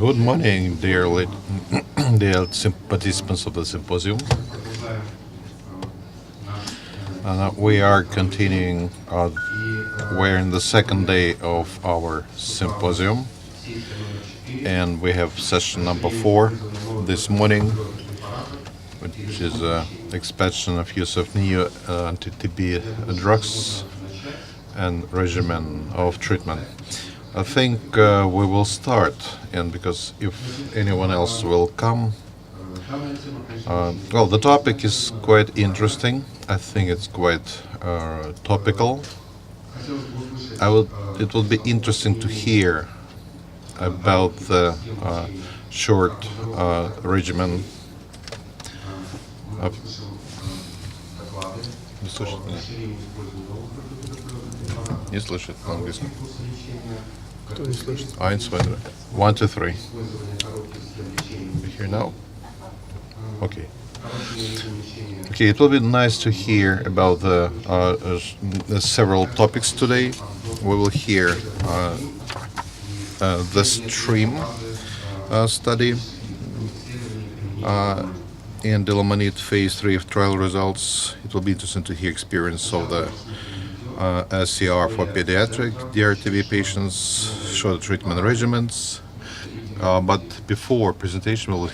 Good morning, dear participants of the symposium. We are continuing, we're in the second day of our symposium, and we have session number 4 this morning, which is expansion of use of new anti-TB drugs and regimen of treatment. I think we will start, and because if anyone else will come, well, the topic is quite interesting. I think it's quite topical. It will be interesting to hear about the short regimen of. Не слышит меня? Не слышит на английском. Кто не слышит? 1, 2, 3. 1, 2, 3. You hear now? Okay. Okay, it will be nice to hear about the several topics today. We will hear the stream study and Delamanid phase 3 of trial results. It will be interesting to hear experience of the SCR for pediatric DRTB patients, short treatment regimens. But before presentation, we'll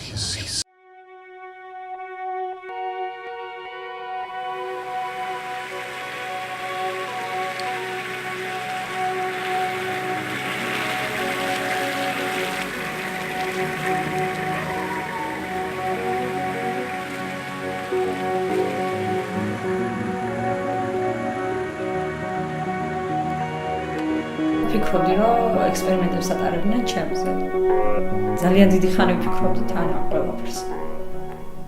ვფიქრობდი, რომ ექსპერიმენტებს ატარებდნენ ჩემზე. ძალიან დიდი ხანი ვფიქრობდი თან ამ ყველაფერს.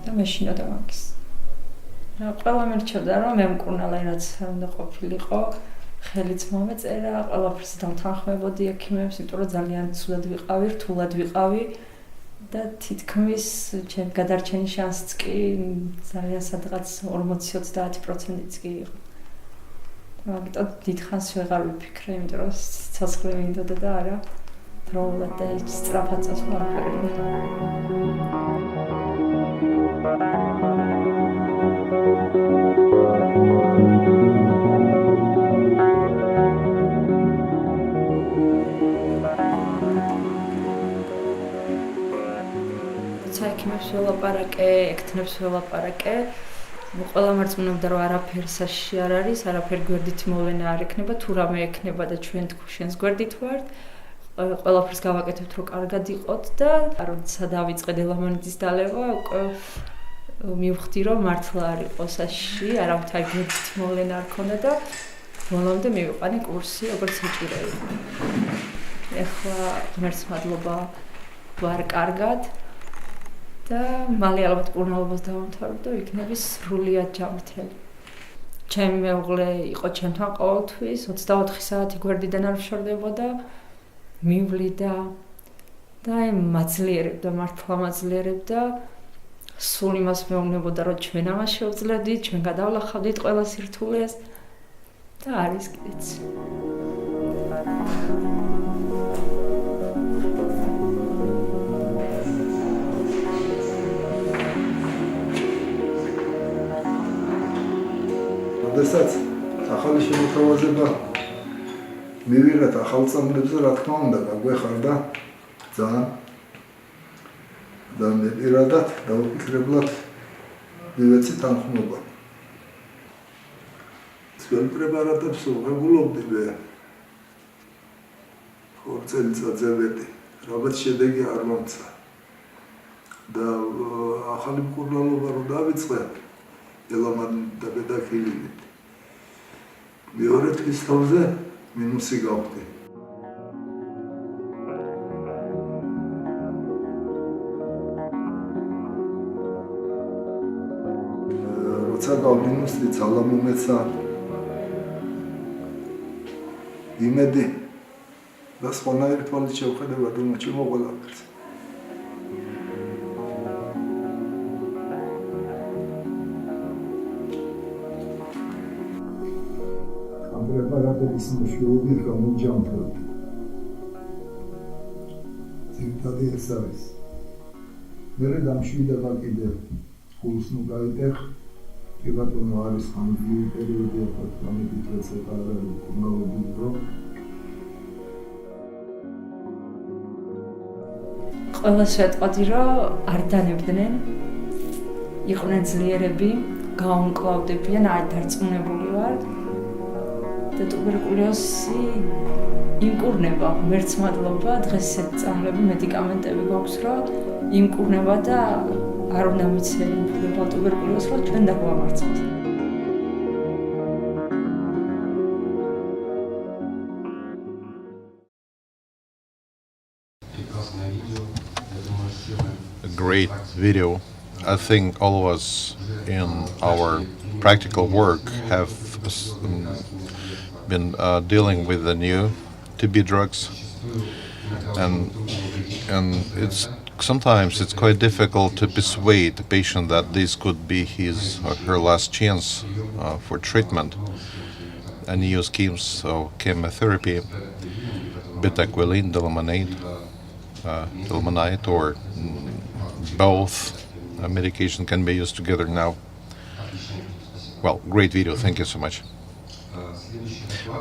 და მე შინოდა მაგის. რა ყველა მერჩევდა, რომ მე მკურნალე რაც უნდა ყოფილიყო, ხელიც მომეწერა, ყველაფერს დამთანხმებოდი ექიმებს, იმიტომ რომ ძალიან ცუდად ვიყავი, რთულად ვიყავი და თითქმის ჩემ გადარჩენის შანსიც კი ძალიან სადღაც 40-30%-იც კი იყო. მაგიტომ დიდხანს ვეღარ ვიფიქრე, იმიტომ რომ ცოცხლი მინდოდა და არა დროულად და სწრაფად წასვლა აღარ. ექიმებს ველაპარაკე, ექთნებს ველაპარაკე. ყველა მარწმუნობდა, რომ არაფერ საშიში არ არის, არაფერ გვერდით მოვლენა არ ექნება, თუ რამე ექნება და ჩვენ თქვენს გვერდით ვართ. ყველაფერს გავაკეთებთ, რომ კარგად იყოთ და როცა დავიწყე დელამანიდის დალევა, უკვე მივხვდი, რომ მართლა არ იყო საშიში, არავითარი გვერდით მოვლენა არ ქონდა და ბოლომდე მივიყვანე კურსი, როგორც საჭირო იყო. ეხლა ღმერთს მადლობა ვარ კარგად. და მალე ალბათ კურნალობას დავამთავრებ და ვიქნები სრულიად ჯანმრთელი. ჩემი მეუღლე იყო ჩემთან ყოველთვის, 24 საათი გვერდიდან არ ვშორდებოდა, მივლიდა და მაძლიერებდა, მართლა მაძლიერებდა. სულ იმას მეუბნებოდა, რომ ჩვენ ამას შევძლებდით, ჩვენ გადავლახავდით ყველა სირთულეს და არის კიდეც. როდესაც ახალი შემოთავაზება მივიღეთ ახალწამლებზე, რა თქმა უნდა, გაგვეხარდა ძალიან და მე პირადად დავუფიქრებლად მივეცი თანხმობა. ძველ პრეპარატებს ვღებულობდი მე 4 წელიწადზე მეტი, რაღაც შედეგი არ მომცა და ახალი მკურნალობა რო დავიწყე დელამანიდ და ბედაქილინით. მეორე თვის თავზე მინუსი გავხდი. როცა გავმინუსდი, ძალა მომეცა, იმედი და სხვანაირი თვალით შევხედება რომ ჩემო ყველაფერს. პრეპარატების მნიშვნელობით გამოჯამთრებდი. ძირითადი ეს არის. მერე დამშვიდება კიდევ ხულს ნუ გაიტეხ. კი ბატონო არის ხანძრი პერიოდი ახლა ამით რეცეპტა არ არის კურნალობილი რომ ყველას შეტყვი რომ არ დანებდნენ იყვნენ ძლიერები გაუნკლავდებიან არ დარწმუნებული ვარ და ტუბერკულოზი იმკურნება მერც მადლობა დღეს ესეთ წამლები მედიკამენტები გვაქვს რომ იმკურნება და არ უნდა მიცემ უფლება ტუბერკულოზს რომ ჩვენ დაგვამარცხოთ. A great video. I think all of us in our practical work have been dealing with the new TB drugs, and it's sometimes it's quite difficult to persuade the patient that this could be his or her last chance for treatment. And new schemes of chemotherapy, betaquilin, delmonate, or both medication can be used together now. Well, great video. Thank you so much.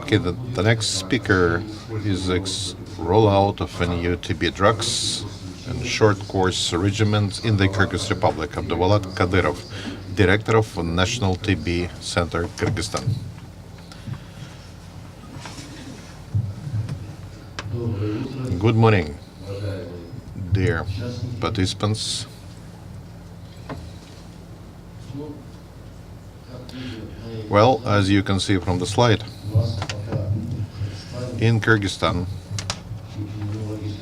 Okay, the next speaker is rollout of new TB drugs and short course regimens in the Kyrgyz Republic. Abduvalat Kadyrov, director of National TB Center, Kyrgyzstan. Good morning, dear participants. Well, as you can see from the slide, in Kyrgyzstan,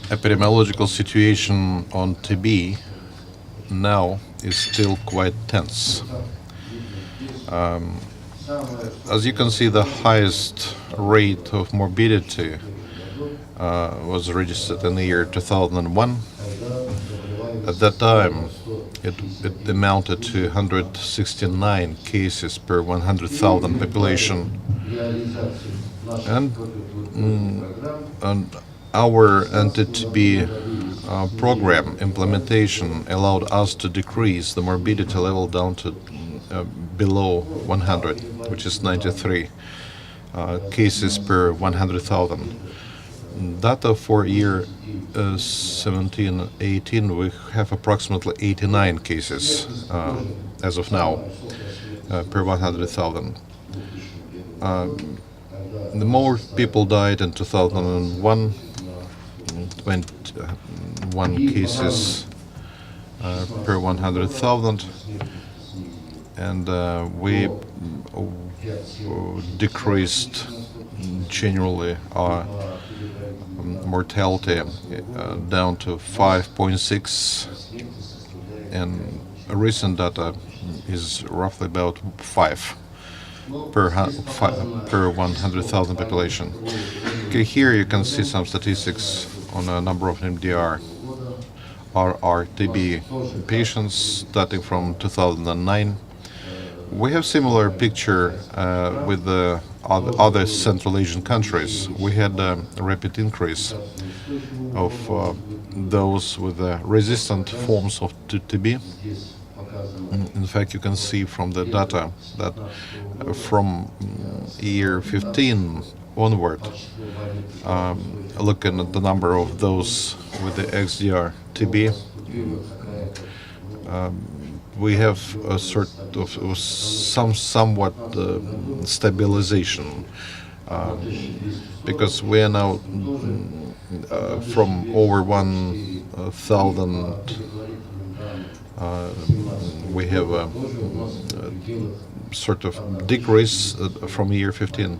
epidemiological situation on TB now is still quite tense. As you can see, the highest rate of morbidity was registered in the year 2001. At that time, it amounted to 169 cases per 100,000 population. And our anti-TB program implementation allowed us to decrease the morbidity level down to below 100, which is 93 cases per 100,000. Data for year 17-18, we have approximately 89 cases as of now per 100,000. The more people died in 2001, 21 cases per 100,000, and we decreased generally our mortality down to 5.6, and recent data is roughly about 5 per 100,000 population. Okay, here you can see some statistics on a number of MDR RRTB patients starting from 2009. We have similar picture with the other Central Asian countries. We had a rapid increase of those with resistant forms of TB. In fact, you can see from the data that from year 15 onward, looking at the number of those with the XDR TB, we have a sort of somewhat stabilization, because we are now from over 1,000. We have a sort of decrease from year 15.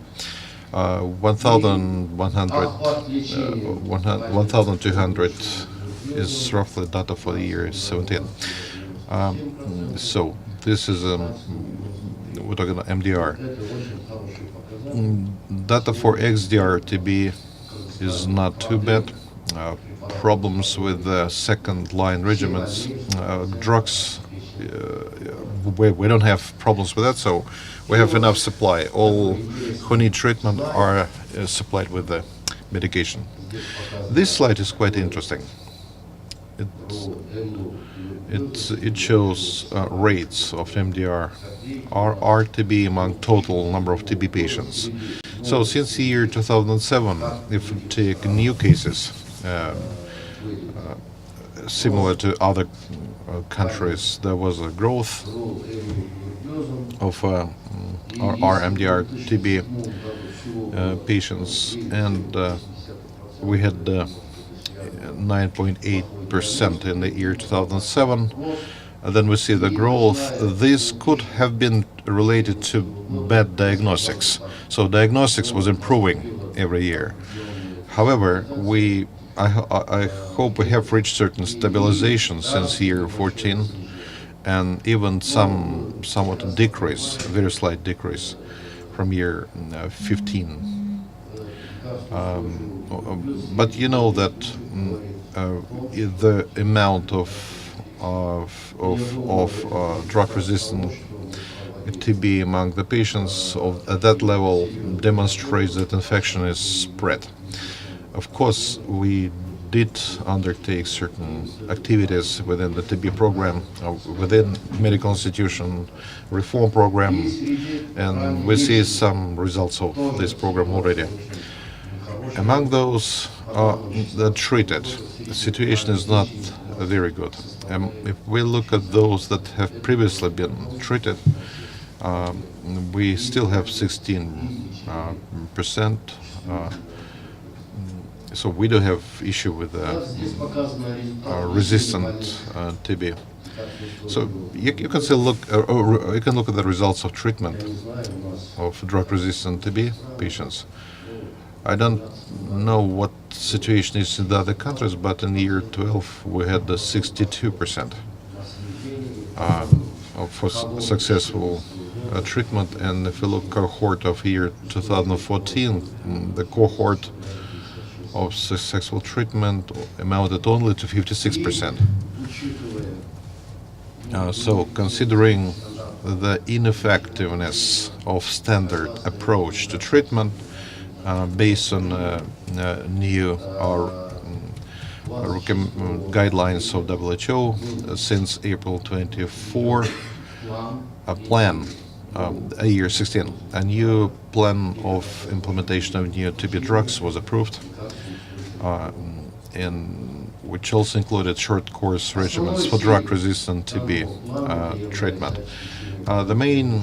1,200 is roughly data for the year 17. So this is we're talking about MDR. Data for XDR TB is not too bad. Problems with the second line regimens, drugs. We don't have problems with that, so we have enough supply. All who need treatment are supplied with the medication. This slide is quite interesting. it shows rates of MDR or RTB among total number of TB patients. So since the year 2007, if we take new cases, similar to other countries, there was a growth of our MDR TB patients, and we had 9.8% in the year 2007. And then we see the growth. This could have been related to bad diagnostics. So diagnostics was improving every year. However, I hope we have reached certain stabilization since year 14, and even somewhat decrease, a very slight decrease from year 15. But you know that the amount of drug-resistant TB among the patients at that level demonstrates that infection is spread. Of course, we did undertake certain activities within the TB program, within medical institution reform program, and we see some results of this program already. Among those that treated, the situation is not very good. If we look at those that have previously been treated, we still have 16%. So we do have issue with resistant TB. So you can still look, you can look at the results of treatment of drug-resistant TB patients. I don't know what situation is in the other countries, but in year 12 we had the 62% for successful treatment, and if you look cohort of year 2014, the cohort of successful treatment amounted only to 56%. So considering the ineffectiveness of standard approach to treatment based on new guidelines of WHO since April 24, a plan, year 16, a new plan of implementation of new TB drugs was approved, and which also included short course regimens for drug-resistant TB treatment. The main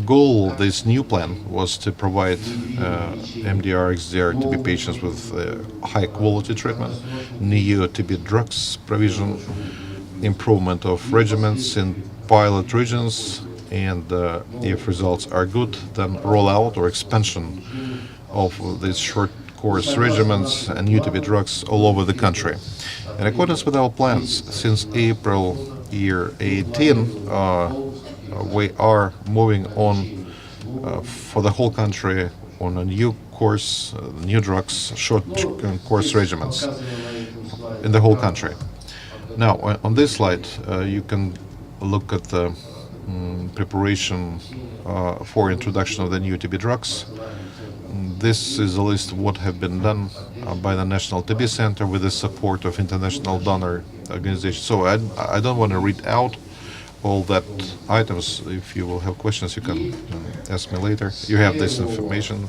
goal of this new plan was to provide MDR, XDR TB patients with high quality treatment, new TB drugs provision, improvement of regimens in pilot regions, and if results are good, then rollout or expansion of these short course regimens and new TB drugs all over the country. In accordance with our plans, since April year 18, we are moving on for the whole country on a new course, new drugs, short course regimens in the whole country. Now, on this slide, you can look at the preparation for introduction of the new TB drugs. This is a list of what have been done by the National TB Center with the support of international donor organizations. So I don't want to read out all that items. If you will have questions, you can ask me later. You have this information.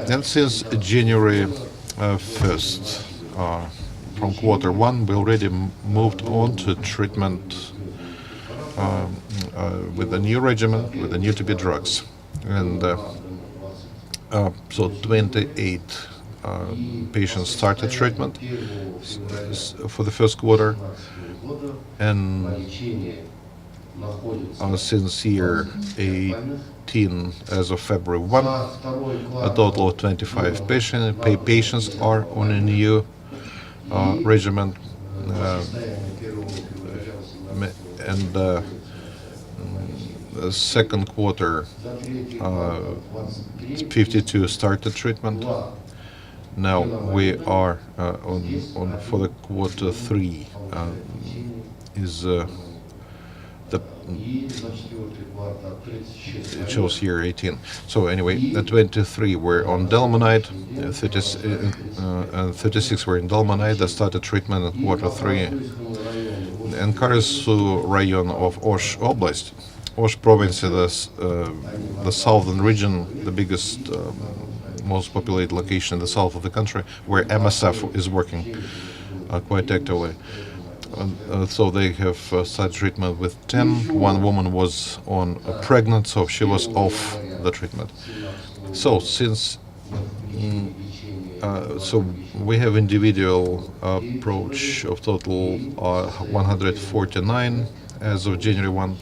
And since January 1st, from quarter one, we already moved on to treatment with a new regimen, with the new TB drugs. And so 28 patients started treatment for the first quarter, and since year 18, as of February 1, a total of 25 patients are on a new regimen, and the second quarter, 52 started treatment. Now we are on for the quarter 3 is the it shows here 18. So anyway, the 23 were on Delmonide, 36 were in Delmonide. They started treatment in Q3. In Karasu Rayon of Osh Oblast, Osh province is the southern region, the biggest, most populated location in the south of the country, where MSF is working quite actively. So they have started treatment with 10. One woman was pregnant, so she was off the treatment. So since so we have individual approach of total 149 as of January 1,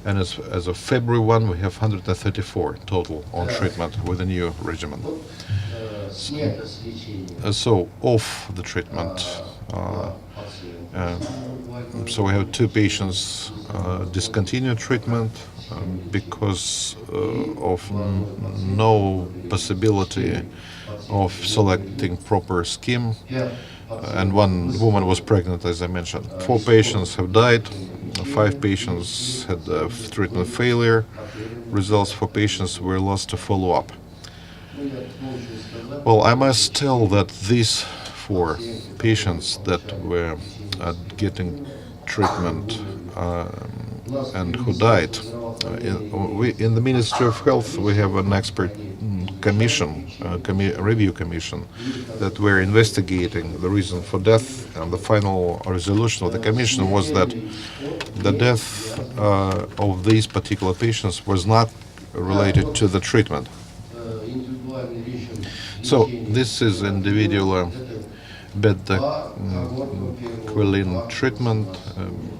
and as of February 1 we have 134 total on treatment with a new regimen. So off the treatment. So we have 2 patients discontinued treatment because of no possibility of selecting proper scheme, and one woman was pregnant, as I mentioned. 4 patients have died, 5 patients had treatment failure. Results for patients were lost to follow-up. Well, I must tell that these 4 patients that were getting treatment and who died, in the Ministry of Health we have an expert commission, review commission, that were investigating the reason for death, and the final resolution of the commission was that the death of these particular patients was not related to the treatment. So this is individual beta-quilin treatment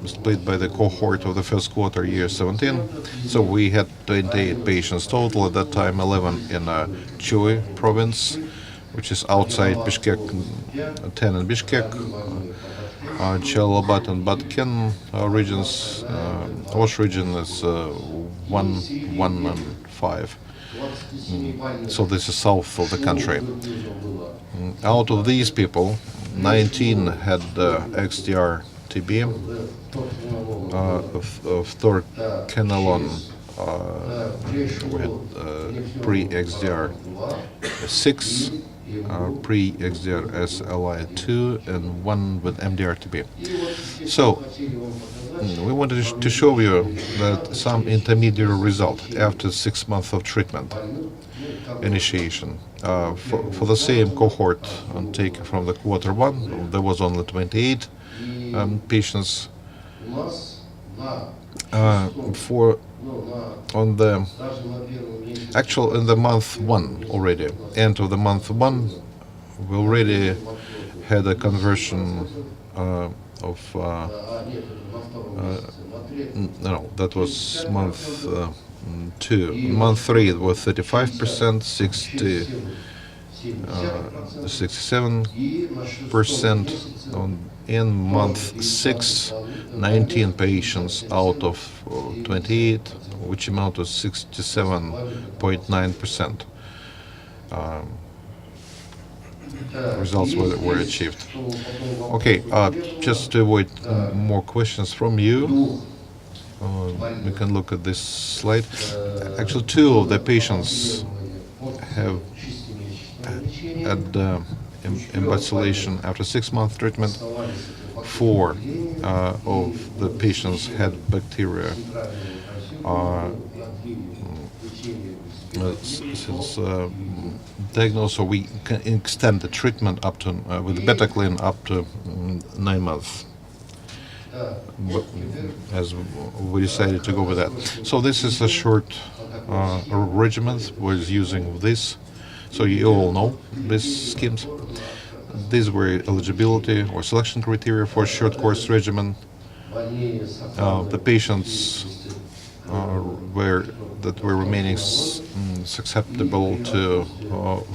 split by the cohort of the first quarter year 17. So we had 28 patients total at that time, 11 in Chuy province, which is outside Bishkek, 10 in Bishkek, Chalobad and Batken regions. Osh region is 1, 1 and 5. So this is south of the country. Out of these people, 19 had XDR TB, of Torkenolon we had pre-XDR 6, pre-XDR SLI2, and 1 with MDR TB. So we wanted to show you that some intermediate result after 6 months of treatment initiation. For the same cohort taken from the Q1, there was only 28 patients. On the actual in the month 1 already, end of the month 1, we already had a conversion of no, that was month 2. Month 3 it was 35%, 67%. In month 6, 19 patients out of 28, which amount to 67.9%. Results were achieved. Okay, just to avoid more questions from you, we can look at this slide. Actually, 2 of the patients have had encapsulation after 6-month treatment. 4 of the patients had bacteria since diagnosed, so we can extend the treatment up to with betaclin up to 9 months. But as we decided to go with that. So this is a short regimen was using this. So you all know these schemes. These were eligibility or selection criteria for short course regimen. The patients were remaining susceptible to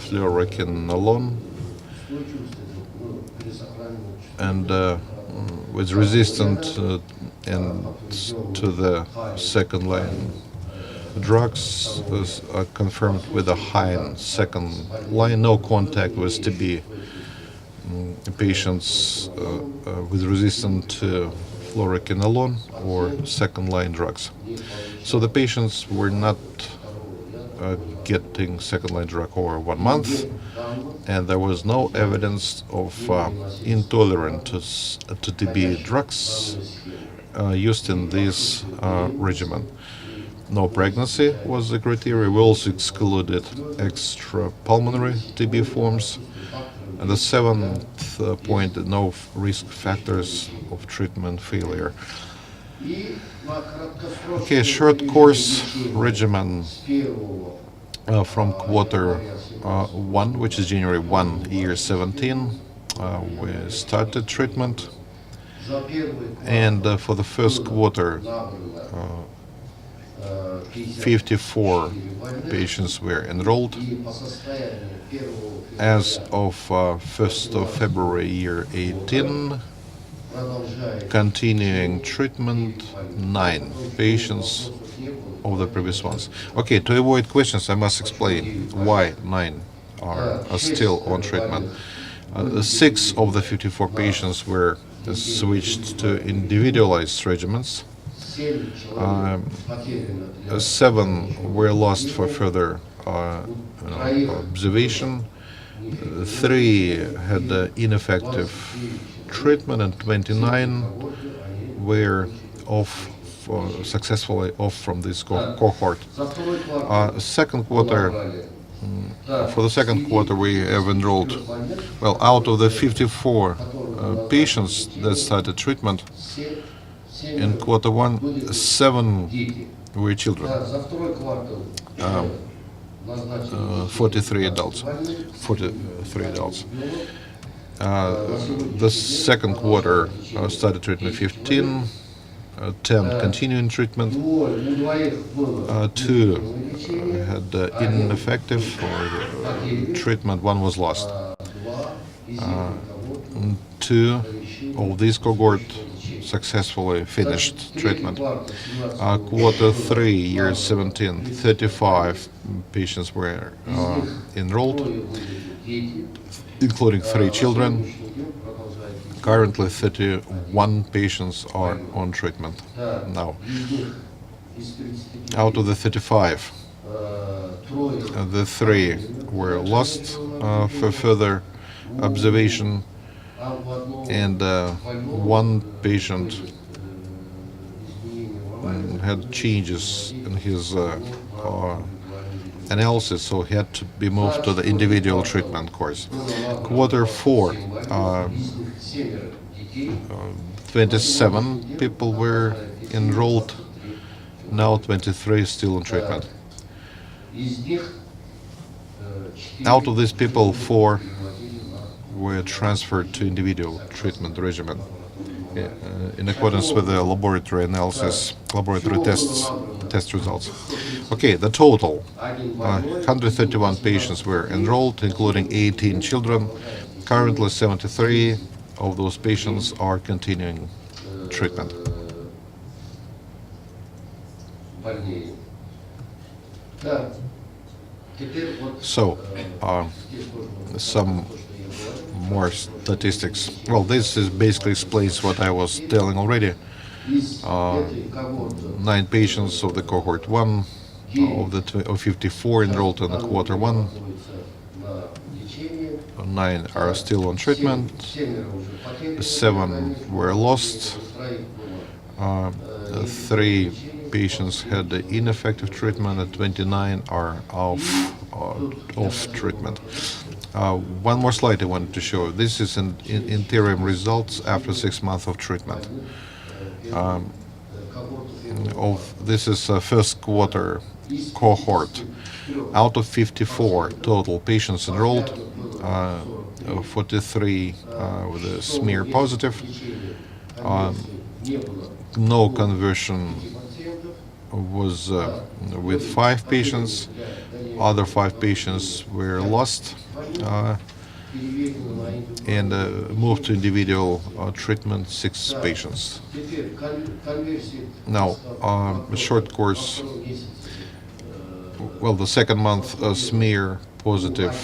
fluoroquinolone and was resistant and to the second line drugs are confirmed with a high second line, no contact with TB patients with resistance to fluoroquinolone or second-line drugs. So the patients were not getting second-line drug over 1 month, and there was no evidence of intolerance to TB drugs used in this regimen. No pregnancy was the criteria. We also excluded extrapulmonary TB forms. And the seventh point, no risk factors of treatment failure. Okay, short course regimen from quarter 1, which is January 1, year 17. We started treatment. And for the first quarter, 54 patients were enrolled. As of 1st of February year 18, continuing treatment 9 patients of the previous ones. Okay, to avoid questions, I must explain why 9 are still on treatment. 6 of the 54 patients were switched to individualized regimens. 7 were lost for further observation. 3 had ineffective treatment, and 29 were successfully off from this cohort. Second quarter. For the second quarter, we have enrolled, well, out of the 54 patients that started treatment in quarter 1, 7 were children, 43 adults. The second quarter started treatment 15, 10 continuing treatment, 2 had ineffective treatment, 1 was lost. 2 of this cohort successfully finished treatment. Quarter 3, year 17, 35 patients were enrolled, including 3 children. Currently, 31 patients are on treatment now. Out of the 35, the 3 were lost for further observation, and 1 patient had changes in his analysis, so he had to be moved to the individual treatment course. Quarter 4, 27 people were enrolled, now 23 still on treatment. Out of these people, 4 were transferred to individual treatment regimen in accordance with the laboratory analysis, laboratory test results. Okay, the total 131 patients were enrolled, including 18 children. Currently, 73 of those patients are continuing treatment. So, some more statistics. Well, this basically explains what I was telling already. 9 patients of the cohort 1 of 54 enrolled in the quarter 1. 9 are still on treatment. 7 were lost. 3 patients had ineffective treatment, and 29 are off treatment. One more slide I wanted to show. This is interim results after 6 months of treatment. This is a first quarter cohort. Out of 54 total patients enrolled, 43 with a smear positive. No conversion was with 5 patients. Other 5 patients were lost and moved to individual treatment, 6 patients. Now, a short course, well, the second month smear positive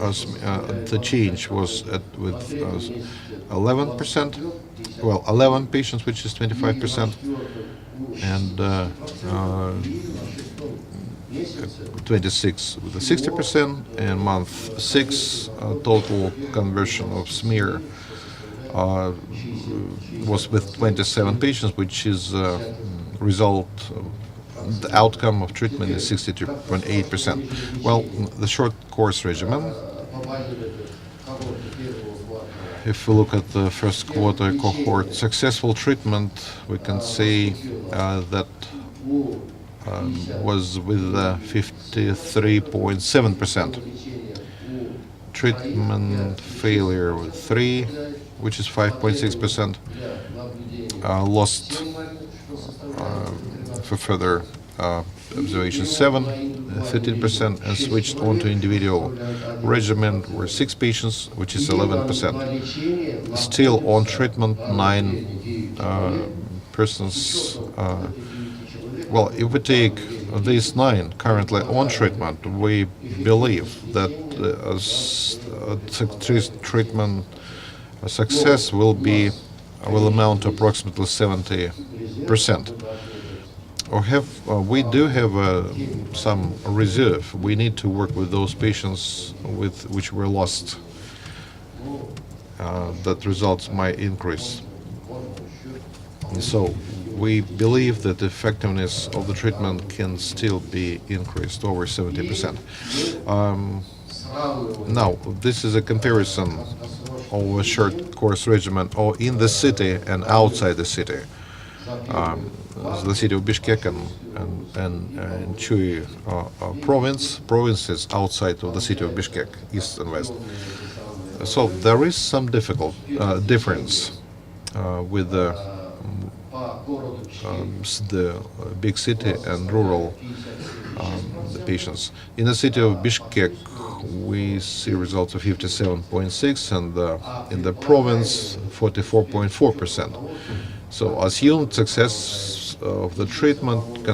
the change was with 11%. Well, 11 patients, which is 25%, and 26 with the 60%, and month 6 total conversion of smear was with 27 patients, which is result. The outcome of treatment is 62.8%. Well, the short course regimen. If we look at the first quarter cohort successful treatment, we can say that was with 53.7%. Treatment failure with 3, which is 5.6%. Lost for further observation 7, 13%, and switched on to individual regimen were 6 patients, which is 11%. Still on treatment 9 persons. Well, if we take these 9 currently on treatment, we believe that treatment success will amount to approximately 70%. We do have some reserve. We need to work with those patients which were lost. That results might increase. So we believe that the effectiveness of the treatment can still be increased over 70%. Now, this is a comparison of a short course regimen in the city and outside the city. The city of Bishkek and Chuy provinces outside of the city of Bishkek, east and west. So there is some difference with the big city and rural the patients. In the city of Bishkek, we see results of 57.6%, and in the province 44.4%. So assumed success of the treatment,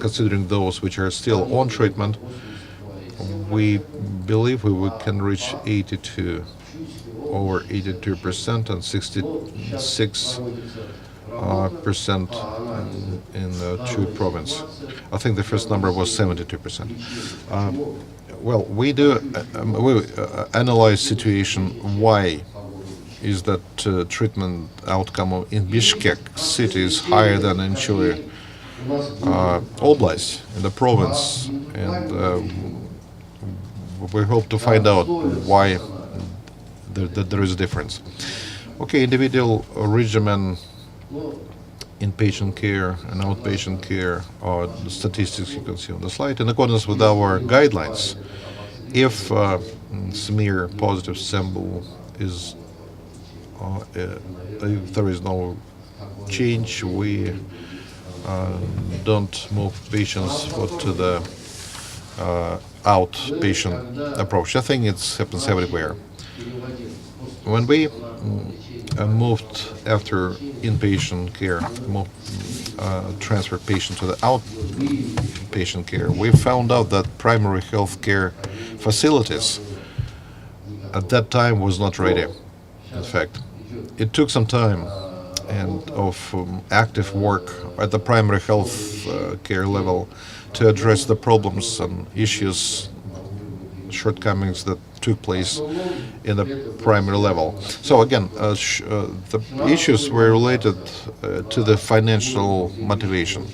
considering those which are still on treatment, we believe we can reach over 82% and 66% in the Chuy province. I think the first number was 72%. Well, we analyze situation. Why is that treatment outcome in Bishkek city is higher than in Chuy Oblast, in the province, and we hope to find out why there is a difference. Okay, individual regimen inpatient care and outpatient care are the statistics you can see on the slide. In accordance with our guidelines, if smear positive sample is if there is no change, we don't move patients to the outpatient approach. I think it happens everywhere. When we moved after inpatient care, transferred patient to the outpatient care, we found out that primary health care facilities at that time was not ready. In fact, it took some time and of active work at the primary health care level to address the problems and issues, shortcomings that took place in the primary level. So again, the issues were related to the financial motivation.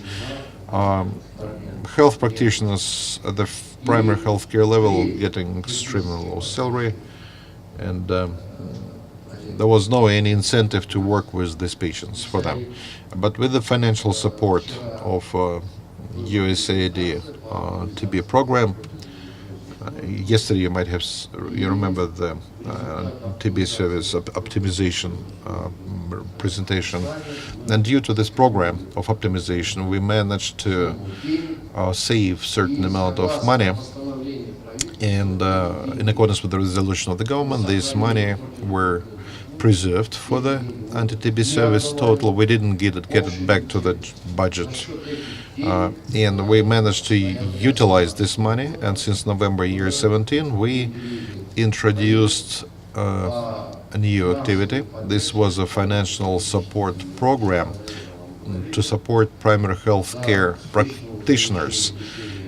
Health practitioners at the primary health care level getting extremely low salary, and there was any incentive to work with these patients for them. But with the financial support of USAID TB program, yesterday you remember the TB service optimization presentation, and due to this program of optimization, we managed to save certain amount of money, and in accordance with the resolution of the government, this money were preserved for the anti-TB service total. We didn't get it back to the budget. And we managed to utilize this money, and since November year 17, we introduced a new activity. This was a financial support program to support primary health care practitioners.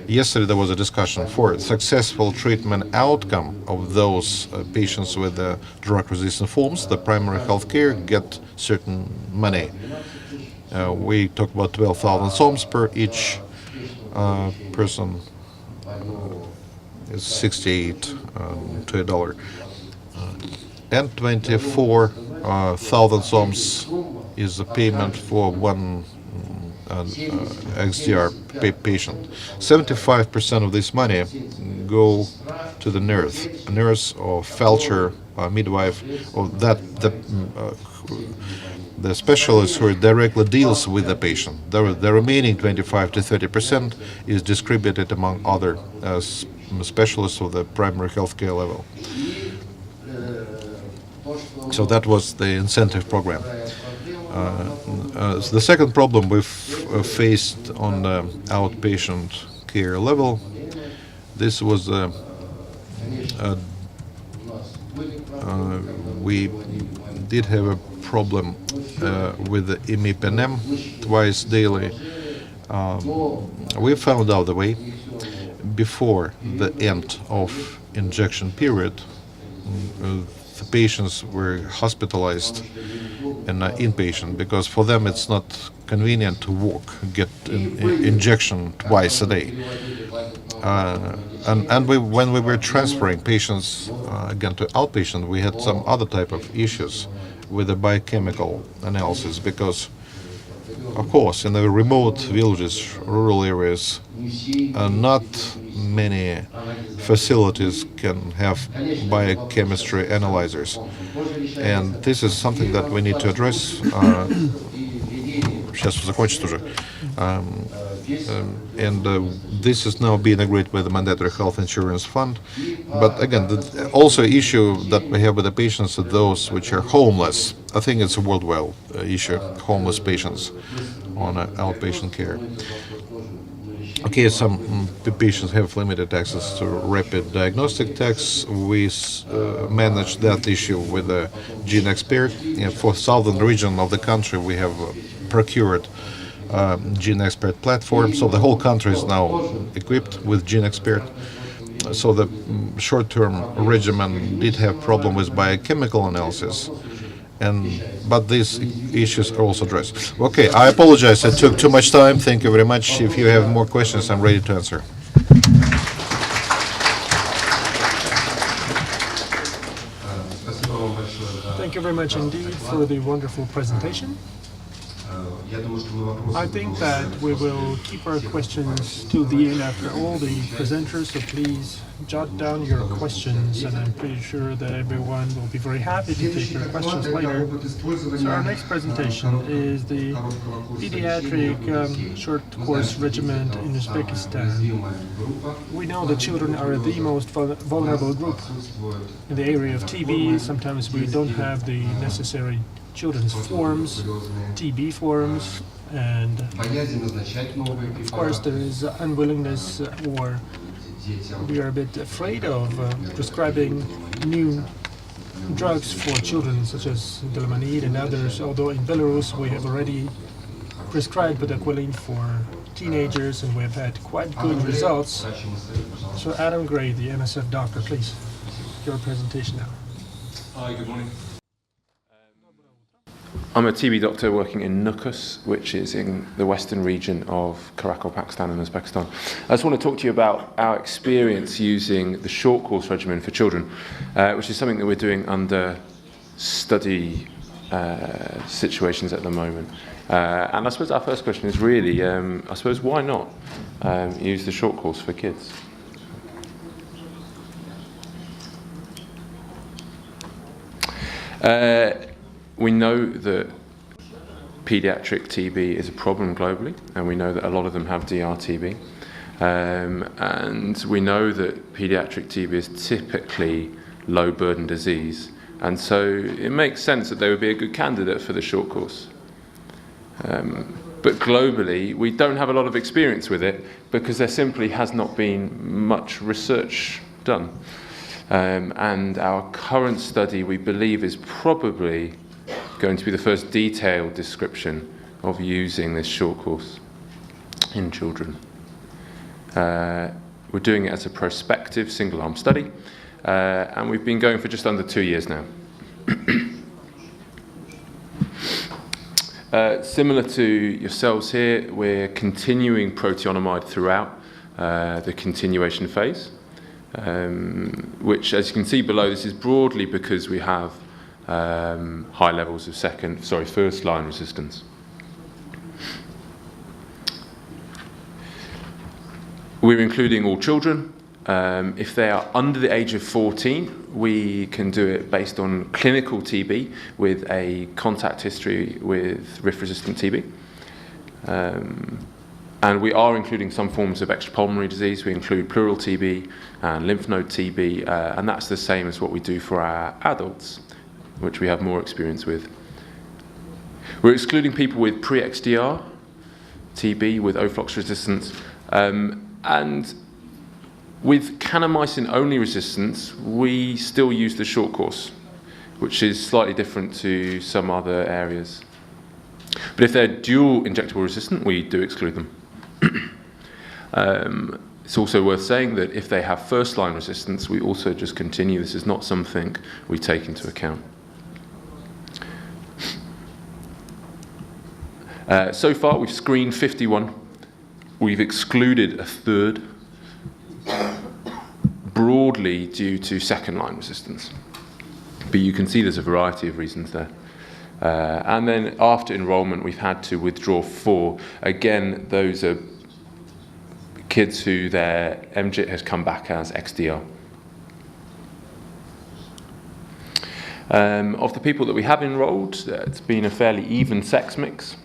Yesterday there was a discussion for successful treatment outcome of those patients with drug-resistant forms. The primary health care get certain money. We talk about 12,000 soms per each person. It's 68 to $1. And 24,000 soms is the payment for one XDR patient. 75% of this money go to the nurse or felcher, midwife, or the specialist who directly deals with the patient. The remaining 25 to 30% is distributed among other specialists of the primary health care level. So that was the incentive program. The second problem we've faced on the outpatient care level, this was we did have a problem with the imipenem twice daily. We found out the way before the end of injection period. The patients were hospitalized and inpatient because for them it's not convenient to get an injection twice a day. And when we were transferring patients again to outpatient, we had some other type of issues with the biochemical analysis because, of course, in the remote villages, rural areas, not many facilities can have biochemistry analyzers, and this is something that we need to address. Сейчас закончится уже. And this is now being agreed with the mandatory health insurance fund. But again, the also issue that we have with the patients are those which are homeless. I think it's a worldwide issue, homeless patients on outpatient care. Okay, some patients have limited access to rapid diagnostic tests. We manage that issue with the gene expert. For southern region of the country, we have procured gene expert platform, so the whole country is now equipped with gene expert. So the short-term regimen did have problem with biochemical analysis, but these issues are also addressed. Okay, I apologize, I took too much time. Thank you very much. If you have more questions, I'm ready to answer. Thank you very much indeed for the wonderful presentation. I think that we will keep our questions to the end after all the presenters, so please jot down your questions, and I'm pretty sure that everyone will be very happy to take your questions later. So our next presentation is the pediatric short course regimen in Uzbekistan. We know that children are the most vulnerable group in the area of TB. Sometimes we don't have the necessary children's forms, TB forms, and of course there is unwillingness, or we are a bit afraid of prescribing new drugs for children such as Delamanid and others, although in Belarus we have already prescribed bedaquiline for teenagers and we have had quite good results. So Adam Gray, the MSF doctor, please, your presentation now. Hi, good morning. I'm a TB doctor working in Nukus, which is in the western region of Karakorum, Pakistan and Uzbekistan. I just want to talk to you about our experience using the short course regimen for children, which is something that we're doing under study situations at the moment. And I suppose our first question is really, I suppose, why not use the short course for kids? We know that pediatric TB is a problem globally, and we know that a lot of them have DRTB. And we know that pediatric TB is typically low burden disease, and so it makes sense that they would be a good candidate for the short course. But globally, we don't have a lot of experience with it because there simply has not been much research done. And our current study, we believe, is probably going to be the first detailed description of using this short course in children. We're doing it as a prospective single-arm study, and we've been going for just under 2 years now. Similar to yourselves here, we're continuing proteonomide throughout the continuation phase, which, as you can see below, this is broadly because we have high levels of first-line resistance. We're including all children. If they are under the age of 14, we can do it based on clinical TB with a contact history with RIF-resistant TB. And we are including some forms of extrapulmonary disease. We include pleural TB and lymph node TB, and that's the same as what we do for our adults, which we have more experience with. We're excluding people with pre-XDR TB with Oflox resistance, and with kanamycin-only resistance, we still use the short course, which is slightly different to some other areas. But if they're dual injectable resistant, we do exclude them. It's also worth saying that if they have first-line resistance, we also just continue. This is not something we take into account. So far, we've screened 51. We've excluded a third, broadly due to second-line resistance. But you can see there's a variety of reasons there. And then after enrollment, we've had to withdraw 4. Again, those are kids who their MJIT has come back as XDR. Of the people that we have enrolled, it's been a fairly even sex mix,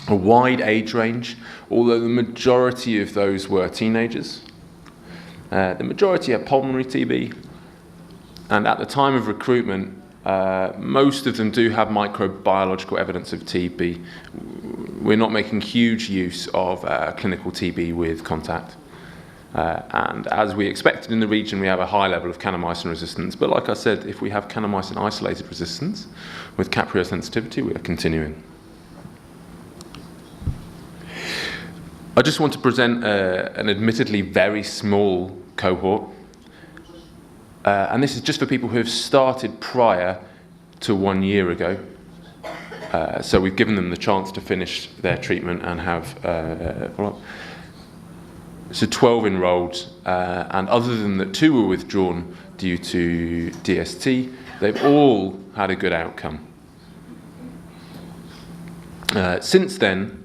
a wide age range, although the majority of those were teenagers. The majority had pulmonary TB, and at the time of recruitment, most of them do have microbiological evidence of TB. We're not making huge use of clinical TB with contact. And as we expected in the region, we have a high level of kanamycin resistance. But like I said, if we have kanamycin isolated resistance with caprio sensitivity, we are continuing. I just want to present an admittedly very small cohort. And this is just for people who have started prior to 1 year ago. So we've given them the chance to finish their treatment and have follow-up. So 12 enrolled, and other than that 2 were withdrawn due to DST, they've all had a good outcome. Since then,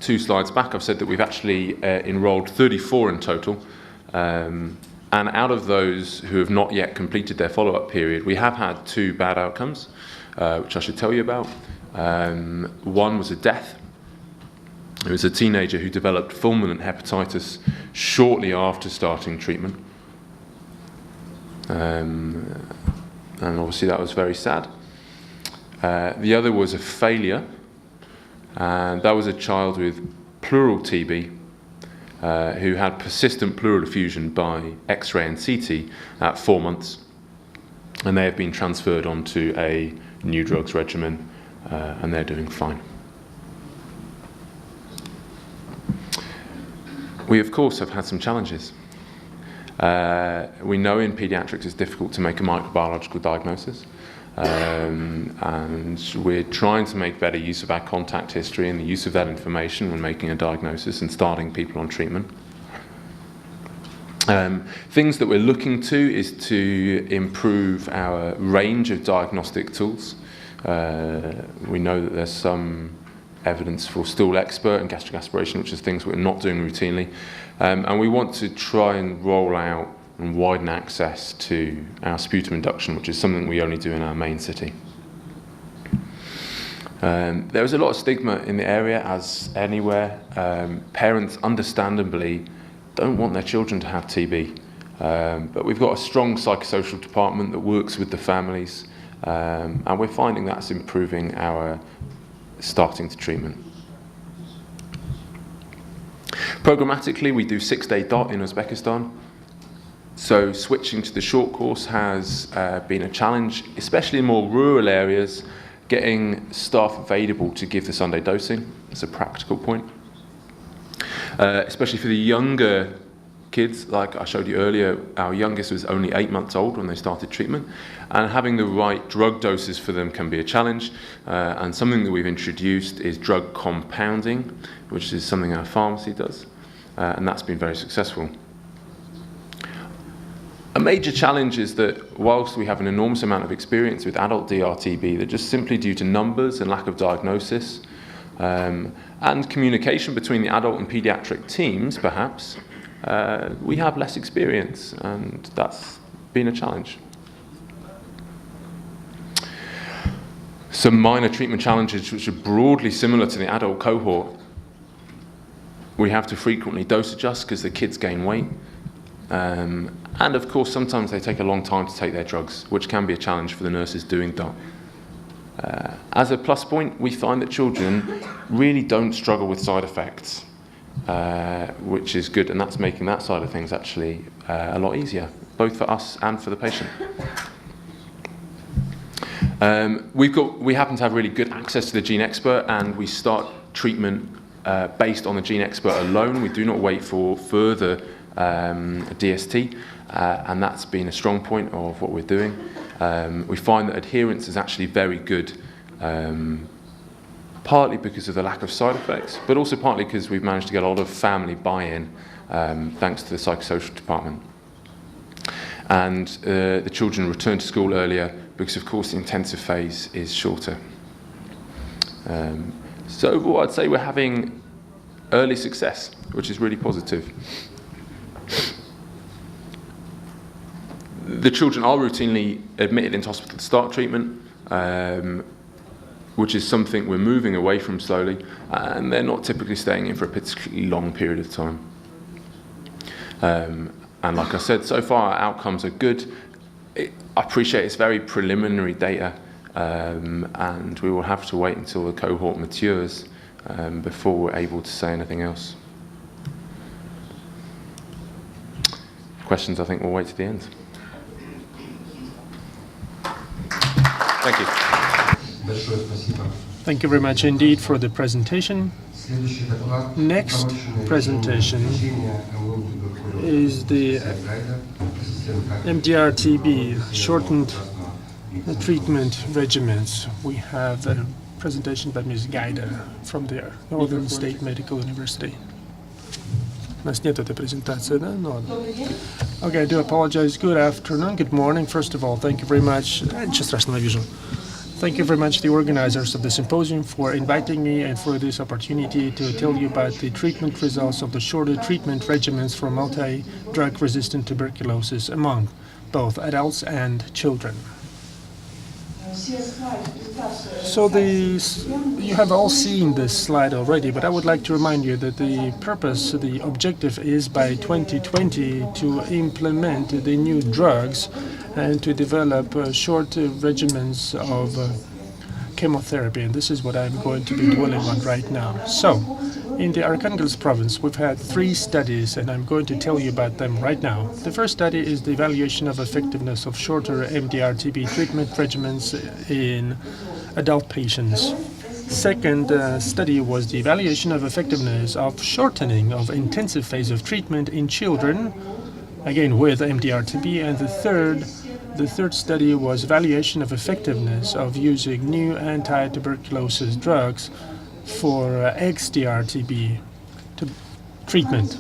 2 slides back, I've said that we've actually enrolled 34 in total. And out of those who have not yet completed their follow-up period, we have had 2 bad outcomes, which I should tell you about. One was a death. It was a teenager who developed fulminant hepatitis shortly after starting treatment. And obviously that was very sad. The other was a failure, and that was a child with pleural TB who had persistent pleural effusion by X-ray and CT at 4 months. And they have been transferred onto a new drugs regimen, and they're doing fine. We, of course, have had some challenges. We know in paediatrics it's difficult to make a microbiological diagnosis, and we're trying to make better use of our contact history and the use of that information when making a diagnosis and starting people on treatment. Things that we're looking to is to improve our range of diagnostic tools. We know that there's some evidence for stool expert and gastric aspiration, which is things we're not doing routinely. And we want to try and roll out and widen access to our sputum induction, which is something we only do in our main city. There is a lot of stigma in the area, as anywhere. Parents, understandably, don't want their children to have TB. But we've got a strong psychosocial department that works with the families, and we're finding that's improving our starting to treatment. Programmatically, we do 6-day DOT in Uzbekistan. So switching to the short course has been a challenge, especially in more rural areas. Getting staff available to give the Sunday dosing is a practical point. Especially for the younger kids, like I showed you earlier, our youngest was only 8 months old when they started treatment, and having the right drug doses for them can be a challenge. And something that we've introduced is drug compounding, which is something our pharmacy does, and that's been very successful. A major challenge is that whilst we have an enormous amount of experience with adult DRTB, that just simply due to numbers and lack of diagnosis and communication between the adult and paediatric teams, perhaps, we have less experience, and that's been a challenge. Some minor treatment challenges which are broadly similar to the adult cohort. We have to frequently dose adjust because the kids gain weight. And of course, sometimes they take a long time to take their drugs, which can be a challenge for the nurses doing that. As a plus point, we find that children really don't struggle with side effects, which is good, and that's making that side of things actually a lot easier, both for us and for the patient. We happen to have really good access to the gene expert, and we start treatment based on the gene expert alone. We do not wait for further DST, and that's been a strong point of what we're doing. We find that adherence is actually very good, partly because of the lack of side effects, but also partly because we've managed to get a lot of family buy-in thanks to the psychosocial department. And the children return to school earlier because, of course, the intensive phase is shorter. So overall, I'd say we're having early success, which is really positive. The children are routinely admitted into hospital to start treatment, which is something we're moving away from slowly, and they're not typically staying in for a particularly long period of time. And like I said, so far our outcomes are good. I appreciate it's very preliminary data, and we will have to wait until the cohort matures before we're able to say anything else. Questions, I think we'll wait to the end. Thank you. Thank you very much indeed for the presentation. Next presentation is the MDR-TB shortened treatment regimens. We have a presentation by Ms. Gaida from the Northern State Medical University. У нас нет этой презентации, да? No. Okay, I do apologize. Good afternoon, good morning. First of all, thank you very much. Ничего страшного, вижу. Thank you very much, the organizers of the symposium, for inviting me and for this opportunity to tell you about the treatment results of the shorter treatment regimens for multi-drug resistant tuberculosis among both adults and children. So you have all seen this slide already, but I would like to remind you that the purpose, the objective is by 2020 to implement the new drugs and to develop short regimens of chemotherapy, and this is what I'm going to be dwelling on right now. So, in the Arkhangelsk province, we've had 3 studies, and I'm going to tell you about them right now. The first study is the evaluation of effectiveness of shorter MDR-TB treatment regimens in adult patients. Second study was the evaluation of effectiveness of shortening of intensive phase of treatment in children, again with MDR-TB, and the third study was evaluation of effectiveness of using new anti-tuberculosis drugs for XDR-TB treatment.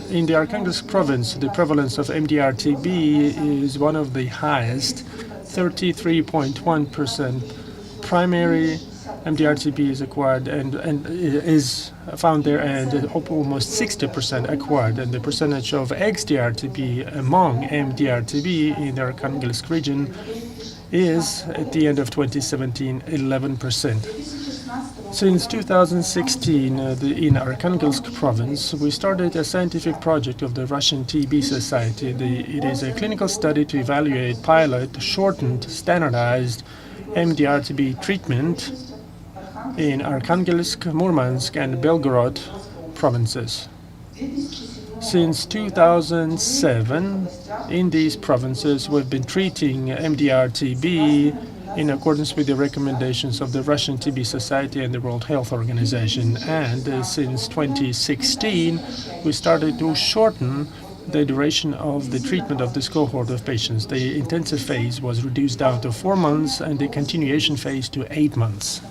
In the Arkhangelsk province, the prevalence of MDR-TB is one of the highest, 33.1%. Primary MDR-TB is acquired and is found there, and almost 60% acquired. And the percentage of XDR-TB among MDR-TB in the Arkhangelsk region is, at the end of 2017, 11%. Since 2016, in Arkhangelsk province, we started a scientific project of the Russian TB Society. It is a clinical study to evaluate pilot, shortened, standardized MDR-TB treatment in Arkhangelsk, Murmansk, and Belgorod provinces. Since 2007, in these provinces, we've been treating MDR-TB in accordance with the recommendations of the Russian TB Society and the World Health Organization. And since 2016, we started to shorten the duration of the treatment of this cohort of patients. The intensive phase was reduced down to 4 months and the continuation phase to 8 months.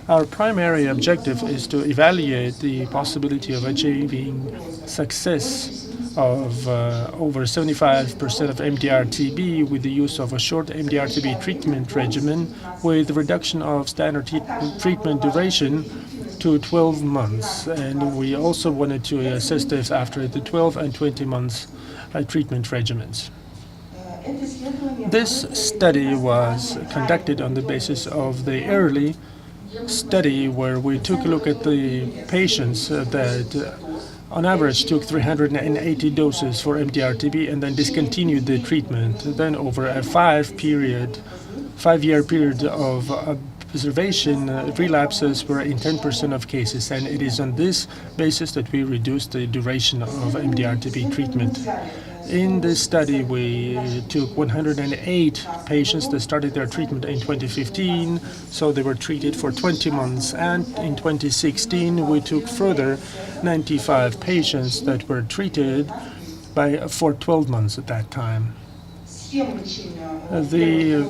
Our primary objective is to evaluate the possibility of achieving success of over 75% of MDR-TB with the use of a short MDR-TB treatment regimen with reduction of standard treatment duration to 12 months. And we also wanted to assess this after the 12 and 20 months treatment regimens. This study was conducted on the basis of the early study where we took a look at the patients that on average took 380 doses for MDR-TB and then discontinued the treatment. Then over a 5-year period of observation, relapses were in 10% of cases, and it is on this basis that we reduced the duration of MDR-TB treatment. In this study, we took 108 patients that started their treatment in 2015, so they were treated for 20 months. And in 2016, we took further 95 patients that were treated for 12 months at that time. The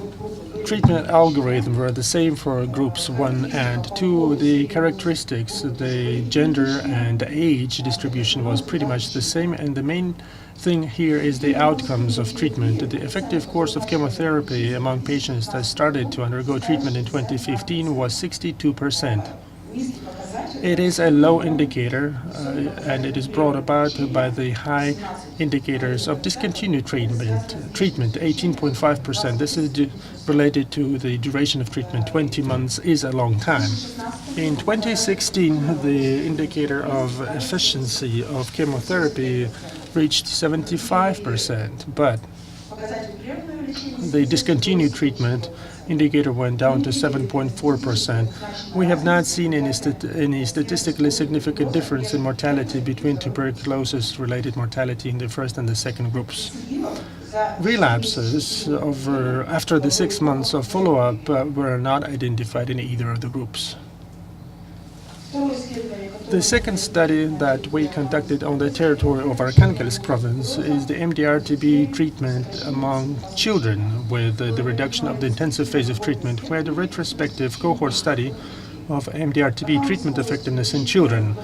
treatment algorithm were the same for groups 1 and 2. The characteristics, the gender and age distribution was pretty much the same, and the main thing here is the outcomes of treatment. The effective course of chemotherapy among patients that started to undergo treatment in 2015 was 62%. It is a low indicator, and it is brought about by the high indicators of discontinued treatment, 18.5%. This is related to the duration of treatment. 20 months is a long time. In 2016, the indicator of efficiency of chemotherapy reached 75%, but the discontinued treatment indicator went down to 7.4%. We have not seen any statistically significant difference in mortality between tuberculosis-related mortality in the first and the second groups. Relapses after the 6 months of follow-up were not identified in either of the groups. The second study that we conducted on the territory of Arkhangelsk province is the MDR-TB treatment among children with the reduction of the intensive phase of treatment. We had a retrospective cohort study of MDR-TB treatment effectiveness in children.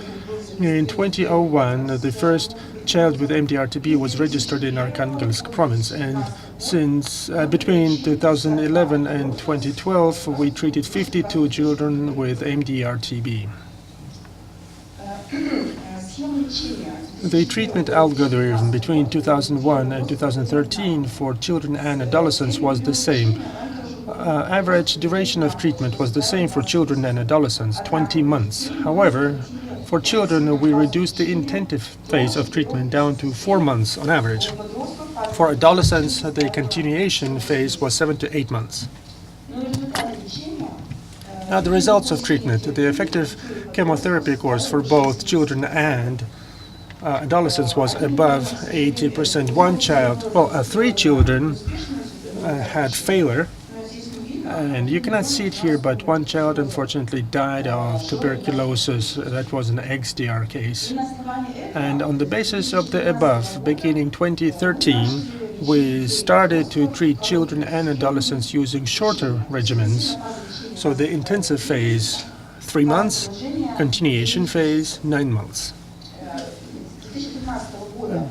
In 2001, the first child with MDR-TB was registered in Arkhangelsk province, and since between 2011 and 2012, we treated 52 children with MDR-TB. The treatment algorithm between 2001 and 2013 for children and adolescents was the same. Average duration of treatment was the same for children and adolescents, 20 months. However, for children, we reduced the intensive phase of treatment down to 4 months on average. For adolescents, the continuation phase was 7 to 8 months. Now, the results of treatment. The effective chemotherapy course for both children and adolescents was above 80%. Three children had failure, and you cannot see it here, but one child unfortunately died of tuberculosis. That was an XDR case. And on the basis of the above, beginning 2013, we started to treat children and adolescents using shorter regimens. So the intensive phase, 3 months, continuation phase, 9 months.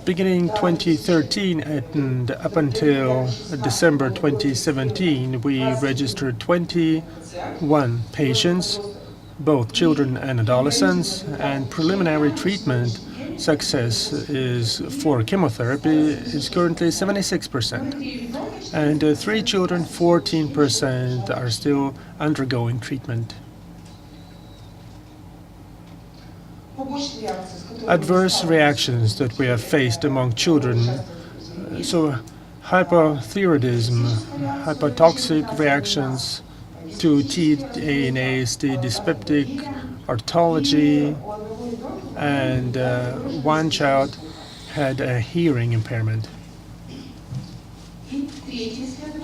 Beginning 2013 and up until December 2017, we registered 21 patients, both children and adolescents, and preliminary treatment success is for chemotherapy is currently 76%. And 3 children, 14%, are still undergoing treatment. Adverse reactions that we have faced among children. So hypothyroidism, hypotoxic reactions to TNAs, the dyspeptic autophagy, and one child had a hearing impairment.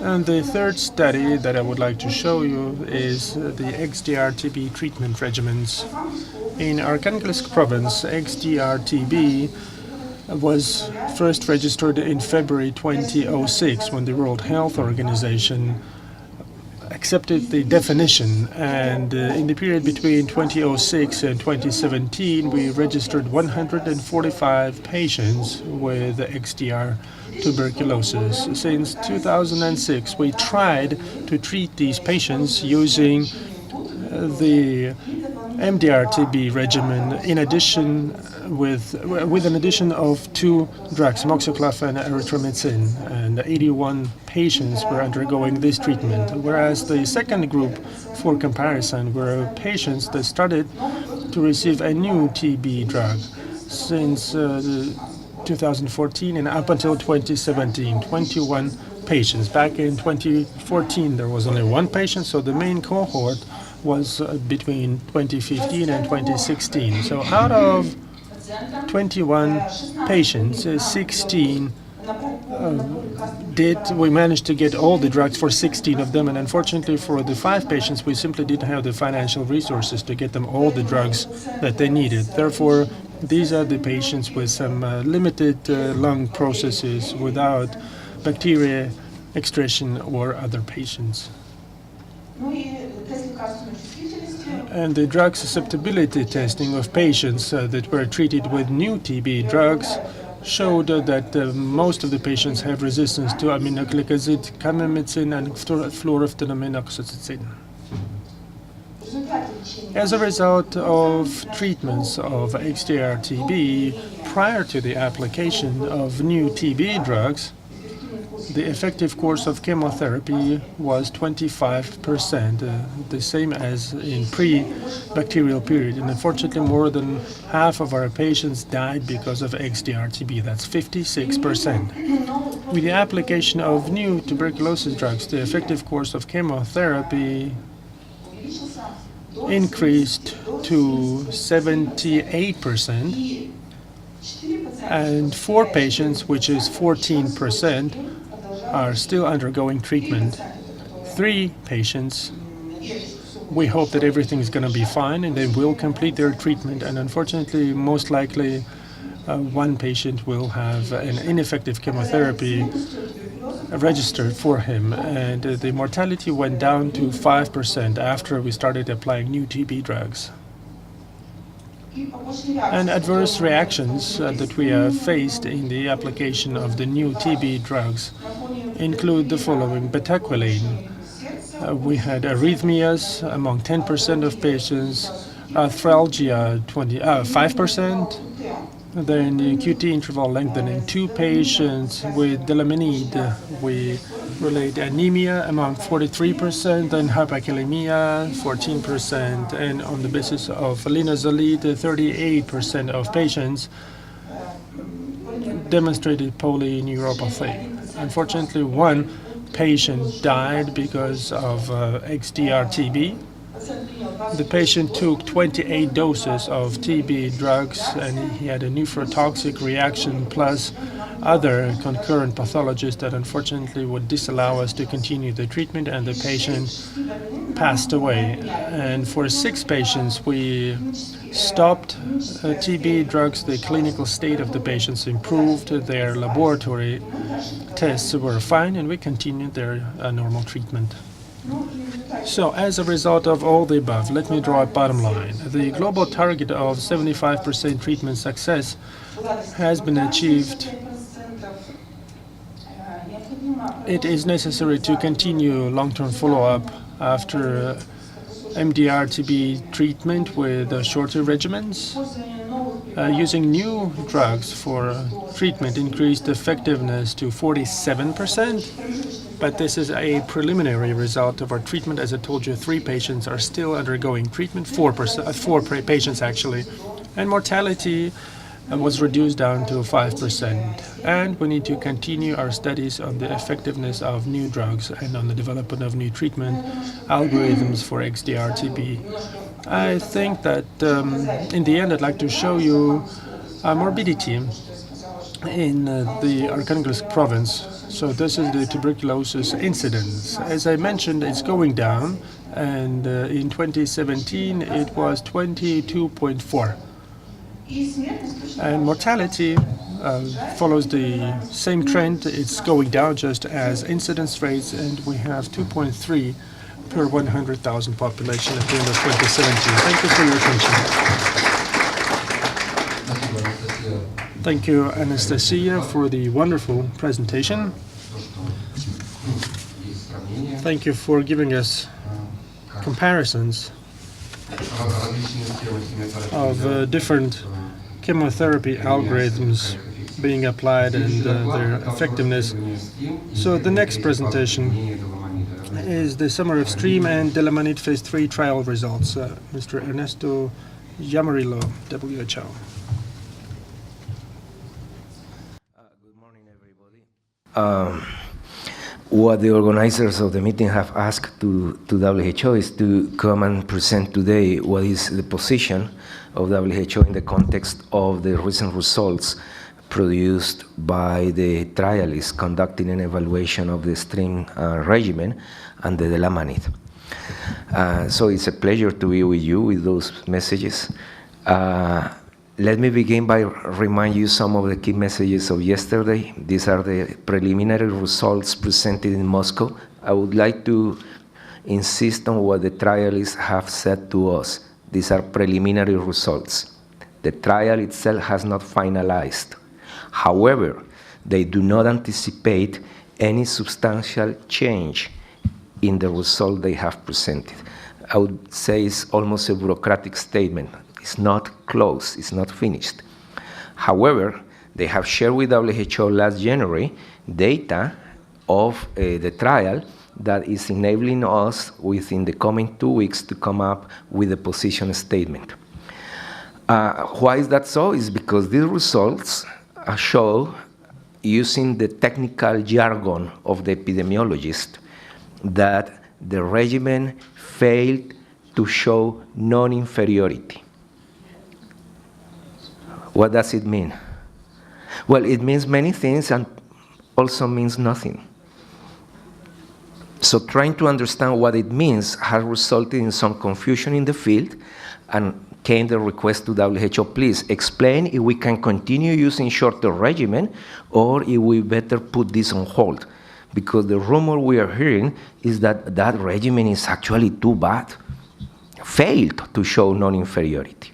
And the third study that I would like to show you is the XDR-TB treatment regimens. In Arkhangelsk province, XDR-TB was first registered in February 2006 when the World Health Organization accepted the definition, and in the period between 2006 and 2017 we registered 145 patients with XDR tuberculosis. Since 2006 we tried to treat these patients using the MDR-TB regimen in addition with an addition of 2 drugs, moxiclav and erythromycin, and 81 patients were undergoing this treatment, whereas the second group for comparison were patients that started to receive a new TB drug since 2014 and up until 2017, 21 patients. Back in 2014 there was only 1 patient, so the main cohort was between 2015 and 2016. So out of 21 patients, 16 we managed to get all the drugs for 16 of them, and unfortunately for the 5 patients we simply didn't have the financial resources to get them all the drugs that they needed. Therefore, these are the patients with some limited lung processes without bacteria extraction or other patients. And the drug susceptibility testing of patients that were treated with new TB drugs showed that most of the patients have resistance to aminoglycosides, acid, camamycin, and fluorphenaminoxacitin. As a result of treatments of XDR-TB prior to the application of new TB drugs, the effective course of chemotherapy was 25%, the same as in pre-bacterial period. And unfortunately, more than half of our patients died because of XDR-TB. That's 56%. With the application of new tuberculosis drugs, the effective course of chemotherapy increased to 78%, and 4 patients, which is 14%, are still undergoing treatment. 3 patients, we hope that everything is going to be fine and they will complete their treatment, and unfortunately, most likely, 1 patient will have an ineffective chemotherapy registered for him, and the mortality went down to 5% after we started applying new TB drugs. And adverse reactions that we have faced in the application of the new TB drugs include the following: betaquilane. We had arrhythmias among 10% of patients, arthralgia 5%, then the QT interval lengthening. 2 patients with delamanid, we relate anemia among 43%, then hyperkalemia 14%, and on the basis of linezolid, 38% of patients demonstrated polyneuropathy. Unfortunately, 1 patient died because of XDR-TB. The patient took 28 doses of TB drugs and he had a nephrotoxic reaction plus other concurrent pathologies that unfortunately would disallow us to continue the treatment, and the patient passed away. And for 6 patients we stopped TB drugs. The clinical state of the patients improved, their laboratory tests were fine, and we continued their normal treatment. So, as a result of all the above, let me draw a bottom line. The global target of 75% treatment success has been achieved. It is necessary to continue long-term follow-up after MDR-TB treatment with shorter regimens. Using new drugs for treatment increased effectiveness to 47%. But this is a preliminary result of our treatment. As I told you, 3 patients are still undergoing treatment, 4 patients actually, and mortality was reduced down to 5%. And we need to continue our studies on the effectiveness of new drugs and on the development of new treatment algorithms for XDR-TB. I think that in the end I'd like to show you morbidity. in the Arkhangelsk province. So this is the tuberculosis incidence. As I mentioned, it's going down, and in 2017 it was 22.4. And mortality follows the same trend. It's going down just as incidence rates, and we have 2.3 per 100,000 population at the end of 2017. Thank you for your attention. Thank you, Anastasia, for the wonderful presentation. Thank you for giving us comparisons of different chemotherapy algorithms being applied and their effectiveness. So the next presentation is the summary of STREAM and Delamanid Phase 3 trial results. Mr. Ernesto Yamarillo, WHO. What the organizers of the meeting have asked to WHO is to come and present today what is the position of WHO in the context of the recent results produced by the trialists conducting an evaluation of the STREAM regimen and the Delamanid. So it's a pleasure to be with you with those messages. Let me begin by remind you some of the key messages of yesterday. These are the preliminary results presented in Moscow. I would like to insist on what the trialists have said to us. These are preliminary results. The trial itself has not finalized. However, they do not anticipate any substantial change in the result they have presented. I would say it's almost a bureaucratic statement. It's not closed, it's not finished. However, they have shared with WHO last January data of the trial that is enabling us within the coming 2 weeks to come up with a position statement. Why is that so? It's because these results show, using the technical jargon of the epidemiologist, that the regimen failed to show non-inferiority. What does it mean? Well, it means many things and also means nothing. So trying to understand what it means has resulted in some confusion in the field, and came the request to WHO, please explain if we can continue using shorter regimen or if we better put this on hold. Because the rumor we are hearing is that that regimen is actually too bad, failed to show non-inferiority.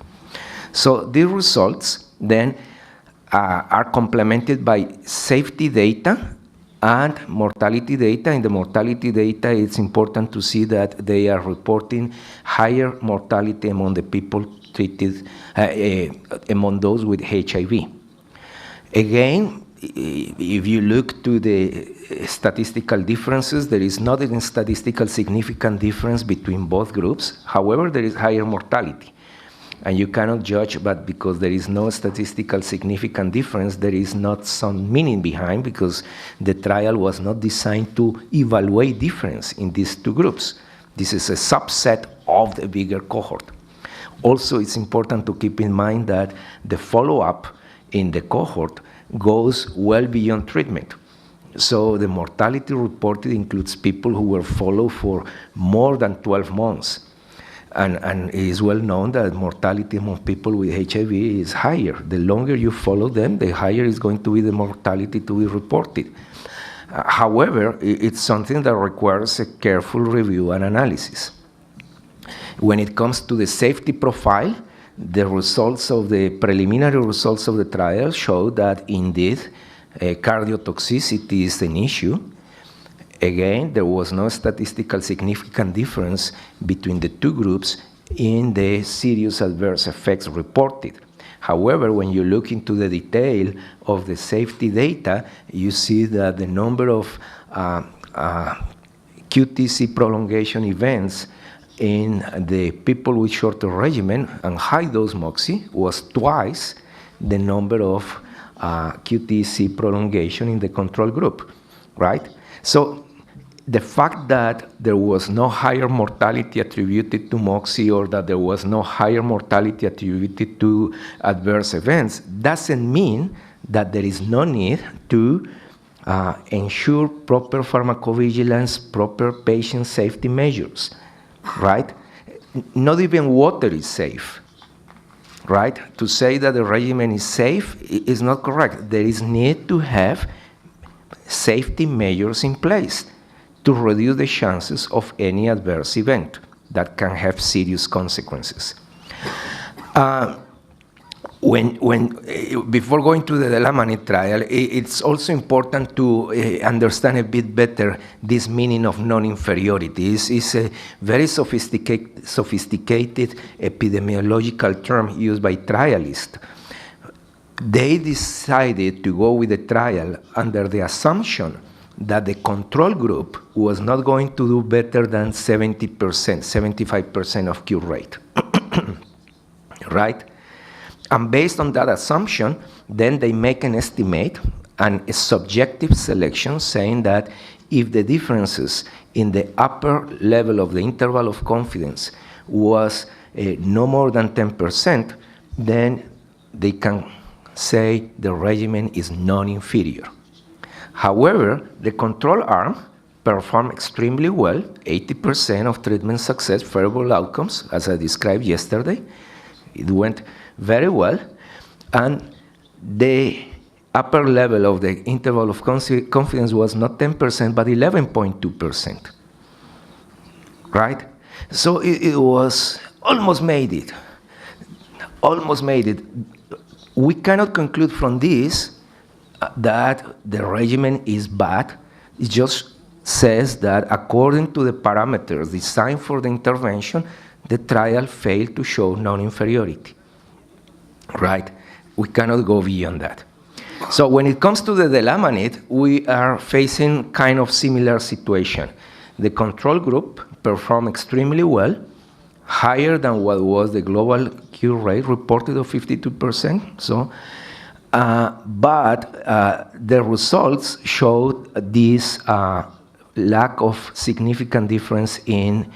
So these results then are complemented by safety data and mortality data. In the mortality data, it's important to see that they are reporting higher mortality among the people treated, among those with HIV. Again, if you look to the statistical differences, there is not a statistical significant difference between both groups. However, there is higher mortality. And you cannot judge, but because there is no statistical significant difference, there is not some meaning behind, because the trial was not designed to evaluate difference in these two groups. This is a subset of the bigger cohort. Also, it's important to keep in mind that the follow-up in the cohort goes well beyond treatment. So the mortality reported includes people who were followed for more than 12 months. And it is well known that mortality among people with HIV is higher. The longer you follow them, the higher is going to be the mortality to be reported. However, it's something that requires a careful review and analysis. When it comes to the safety profile, the results of the preliminary results of the trial show that indeed cardiotoxicity is an issue. Again, there was no statistical significant difference between the two groups in the serious adverse effects reported. However, when you look into the detail of the safety data, you see that the number of QTC prolongation events in the people with shorter regimen and high-dose moxi was twice the number of QTC prolongation in the control group, right? So the fact that there was no higher mortality attributed to moxi, or that there was no higher mortality attributed to adverse events, doesn't mean that there is no need to ensure proper pharmacovigilance, proper patient safety measures, right? Not even water is safe, right? To say that the regimen is safe is not correct. There is need to have safety measures in place to reduce the chances of any adverse event that can have serious consequences. Before going to the Delamanid trial, it's also important to understand a bit better this meaning of non-inferiority. It's a very sophisticated epidemiological term used by trialists. They decided to go with the trial under the assumption that the control group was not going to do better than 70%, 75% of cure rate, right? And based on that assumption, then they make an estimate and a subjective selection saying that if the differences in the upper level of the interval of confidence was no more than 10%, then they can say the regimen is non-inferior. However, the control arm performed extremely well, 80% of treatment success, favorable outcomes, as I described yesterday. It went very well, and the upper level of the interval of confidence was not 10%, but 11.2%, right? So it was almost made it, almost made it. We cannot conclude from this that the regimen is bad. It just says that according to the parameters designed for the intervention, the trial failed to show non-inferiority. Right? We cannot go beyond that. So when it comes to the Delamanid, we are facing kind of similar situation. The control group performed extremely well, higher than what was the global cure rate reported of 52%. So, but the results showed this lack of significant difference in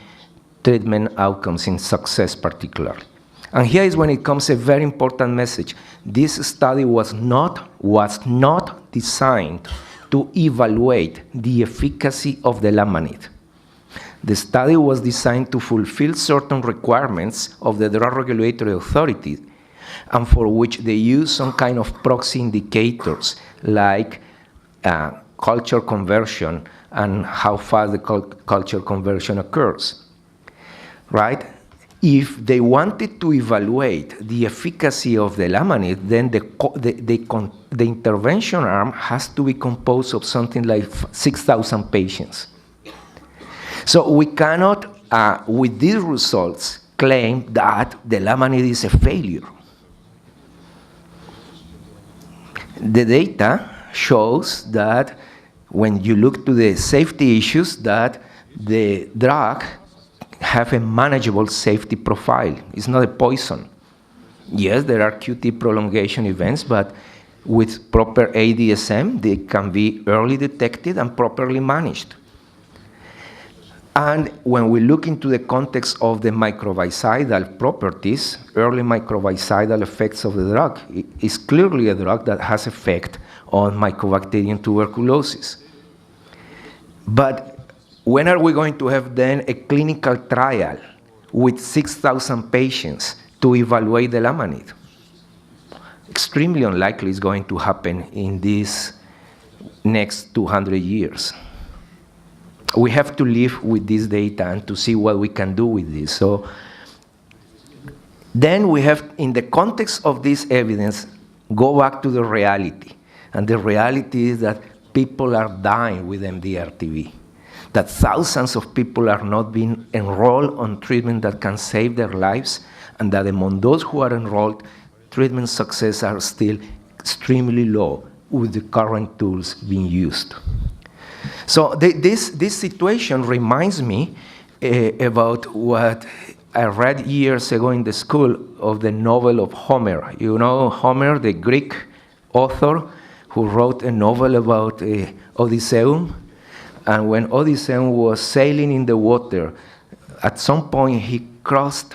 treatment outcomes, in success particularly. And here is when it comes a very important message. This study was not designed to evaluate the efficacy of the Delamanid. The study was designed to fulfill certain requirements of the drug regulatory authority, and for which they use some kind of proxy indicators like culture conversion and how fast the culture conversion occurs, right? If they wanted to evaluate the efficacy of the Delamanid, then the intervention arm has to be composed of something like 6,000 patients. So we cannot, with these results, claim that the Delamanid is a failure. The data shows that when you look to the safety issues, that the drug have a manageable safety profile. It's not a poison. Yes, there are QT prolongation events, but with proper ADSM, they can be early detected and properly managed. And when we look into the context of the microbicidal properties, early microbicidal effects of the drug, it is clearly a drug that has effect on Mycobacterium tuberculosis. But when are we going to have then a clinical trial with 6,000 patients to evaluate the Delamanid? Extremely unlikely is going to happen in these next 200 years. We have to live with this data and to see what we can do with this. So then we have, in the context of this evidence, go back to the reality. And the reality is that people are dying with MDR-TV, that thousands of people are not being enrolled on treatment that can save their lives, and that among those who are enrolled, treatment success are still extremely low with the current tools being used. So this situation reminds me about what I read years ago in the school of the novel of Homer. You know Homer, the Greek author who wrote a novel about Odysseum? And when Odysseus was sailing in the water, at some point he crossed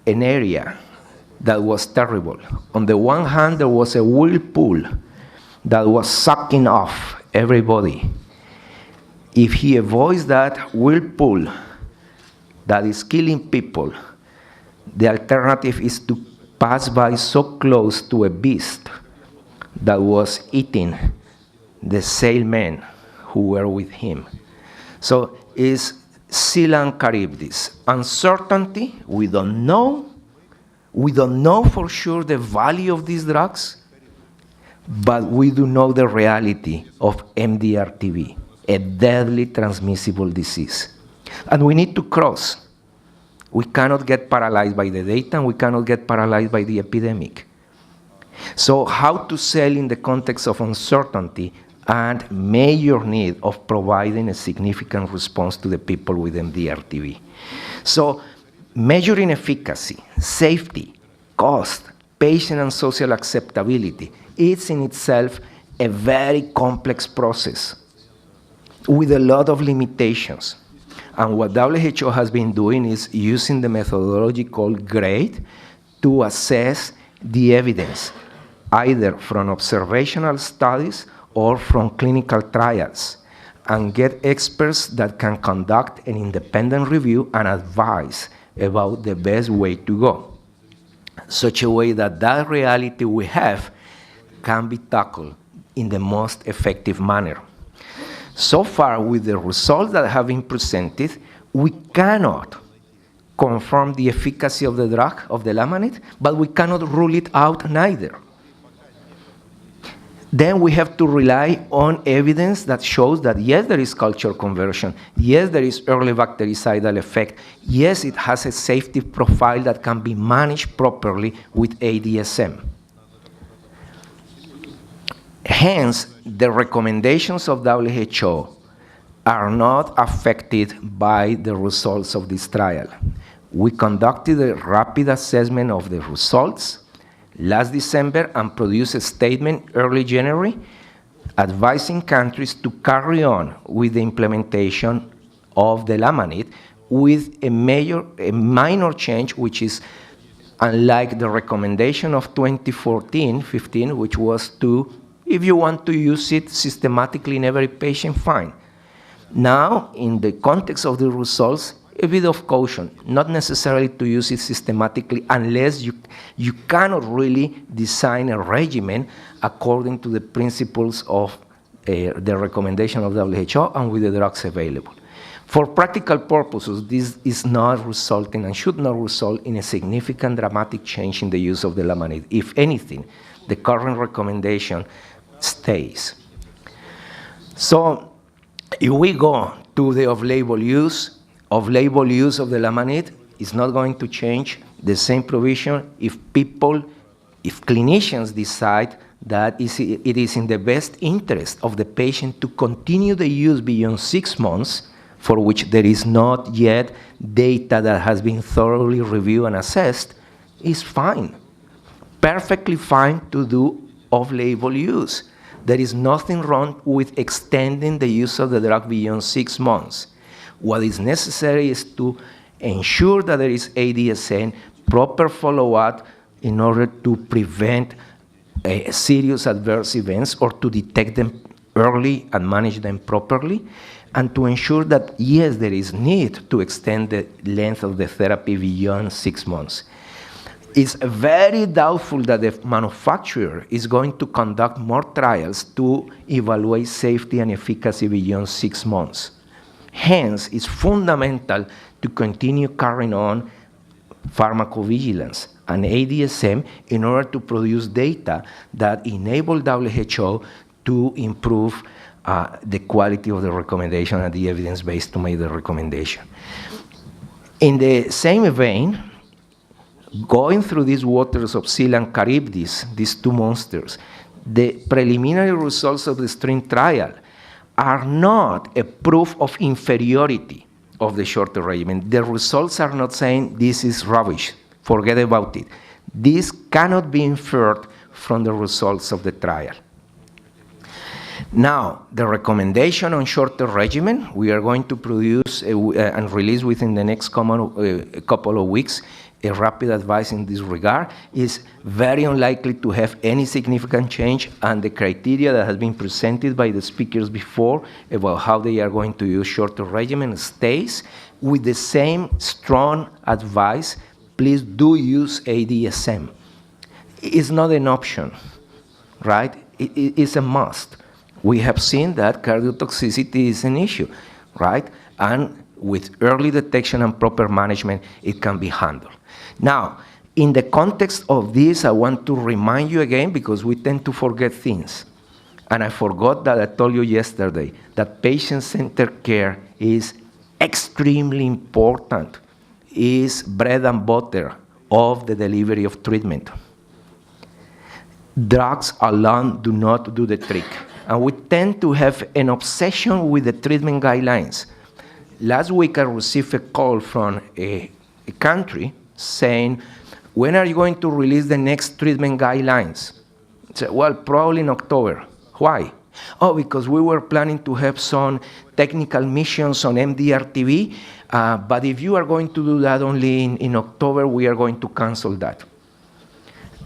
an area that was terrible. On the one hand, there was a whirlpool that was sucking off everybody. If he avoids that whirlpool that is killing people, the alternative is to pass by so close to a beast that was eating the sailmen who were with him. So it's Scylla Charybdis. Uncertainty, we don't know. We don't know for sure the value of these drugs, but we do know the reality of MDR-TB, a deadly transmissible disease. And we need to cross. We cannot get paralyzed by the data, and we cannot get paralyzed by the epidemic. So how to sell in the context of uncertainty and major need of providing a significant response to the people with MDR-TB. So measuring efficacy, safety, cost, patient and social acceptability, it's in itself a very complex process with a lot of limitations. And what WHO has been doing is using the methodology called GRADE to assess the evidence, either from observational studies or from clinical trials, and get experts that can conduct an independent review and advise about the best way to go, such a way that that reality we have can be tackled in the most effective manner. So far, with the results that have been presented, we cannot confirm the efficacy of the drug, of the lamanate, but we cannot rule it out neither. Then we have to rely on evidence that shows that yes, there is culture conversion, yes, there is early bactericidal effect, yes, it has a safety profile that can be managed properly with ADSM. Hence, the recommendations of WHO are not affected by the results of this trial. We conducted a rapid assessment of the results last December and produced a statement early January advising countries to carry on with the implementation of the lamanate with a minor change, which is unlike the recommendation of 2014-15, which was to, if you want to use it systematically in every patient, fine. Now, in the context of the results, a bit of caution, not necessarily to use it systematically unless you cannot really design a regimen according to the principles of the recommendation of WHO and with the drugs available. For practical purposes, this is not resulting and should not result in a significant dramatic change in the use of the lamanate. If anything, the current recommendation stays. So if we go to the off-label use of the lamanate, is not going to change the same provision if clinicians decide that it is in the best interest of the patient to continue the use beyond 6 months, for which there is not yet data that has been thoroughly reviewed and assessed, is fine. Perfectly fine to do off-label use. There is nothing wrong with extending the use of the drug beyond 6 months. What is necessary is to ensure that there is ADSM, proper follow-up in order to prevent serious adverse events or to detect them early and manage them properly, and to ensure that, yes, there is need to extend the length of the therapy beyond 6 months. It's very doubtful that the manufacturer is going to conduct more trials to evaluate safety and efficacy beyond 6 months. Hence, it's fundamental to continue carrying on pharmacovigilance and ADSM in order to produce data that enable WHO to improve the quality of the recommendation and the evidence base to make the recommendation. In the same vein, going through these waters of Scylla and Charybdis, these two monsters, the preliminary results of the STREAM trial are not a proof of inferiority of the shorter regimen. The results are not saying this is rubbish, forget about it. This cannot be inferred from the results of the trial. Now, the recommendation on shorter regimen, we are going to produce and release within the next couple of weeks a rapid advice in this regard is very unlikely to have any significant change, and the criteria that has been presented by the speakers before about how they are going to use shorter regimen stays. With the same strong advice, please do use ADSM. It's not an option, right? It's a must. We have seen that cardiotoxicity is an issue, right? And with early detection and proper management, it can be handled. Now, in the context of this, I want to remind you again, because we tend to forget things. And I forgot that I told you yesterday that patient-centered care is extremely important, is bread and butter of the delivery of treatment. Drugs alone do not do the trick. And we tend to have an obsession with the treatment guidelines. Last week, I received a call from a country saying, when are you going to release the next treatment guidelines? I said, well, probably in October. Why? Oh, because we were planning to have some technical missions on MDR-TV, but if you are going to do that only in October, we are going to cancel that.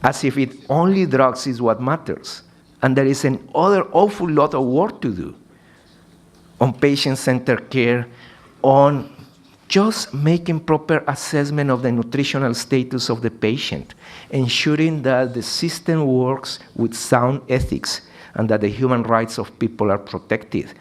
As if only drugs is what matters. And there is an other awful lot of work to do on patient-centered care, on just making proper assessment of the nutritional status of the patient, ensuring that the system works with sound ethics and that the human rights of people are protected,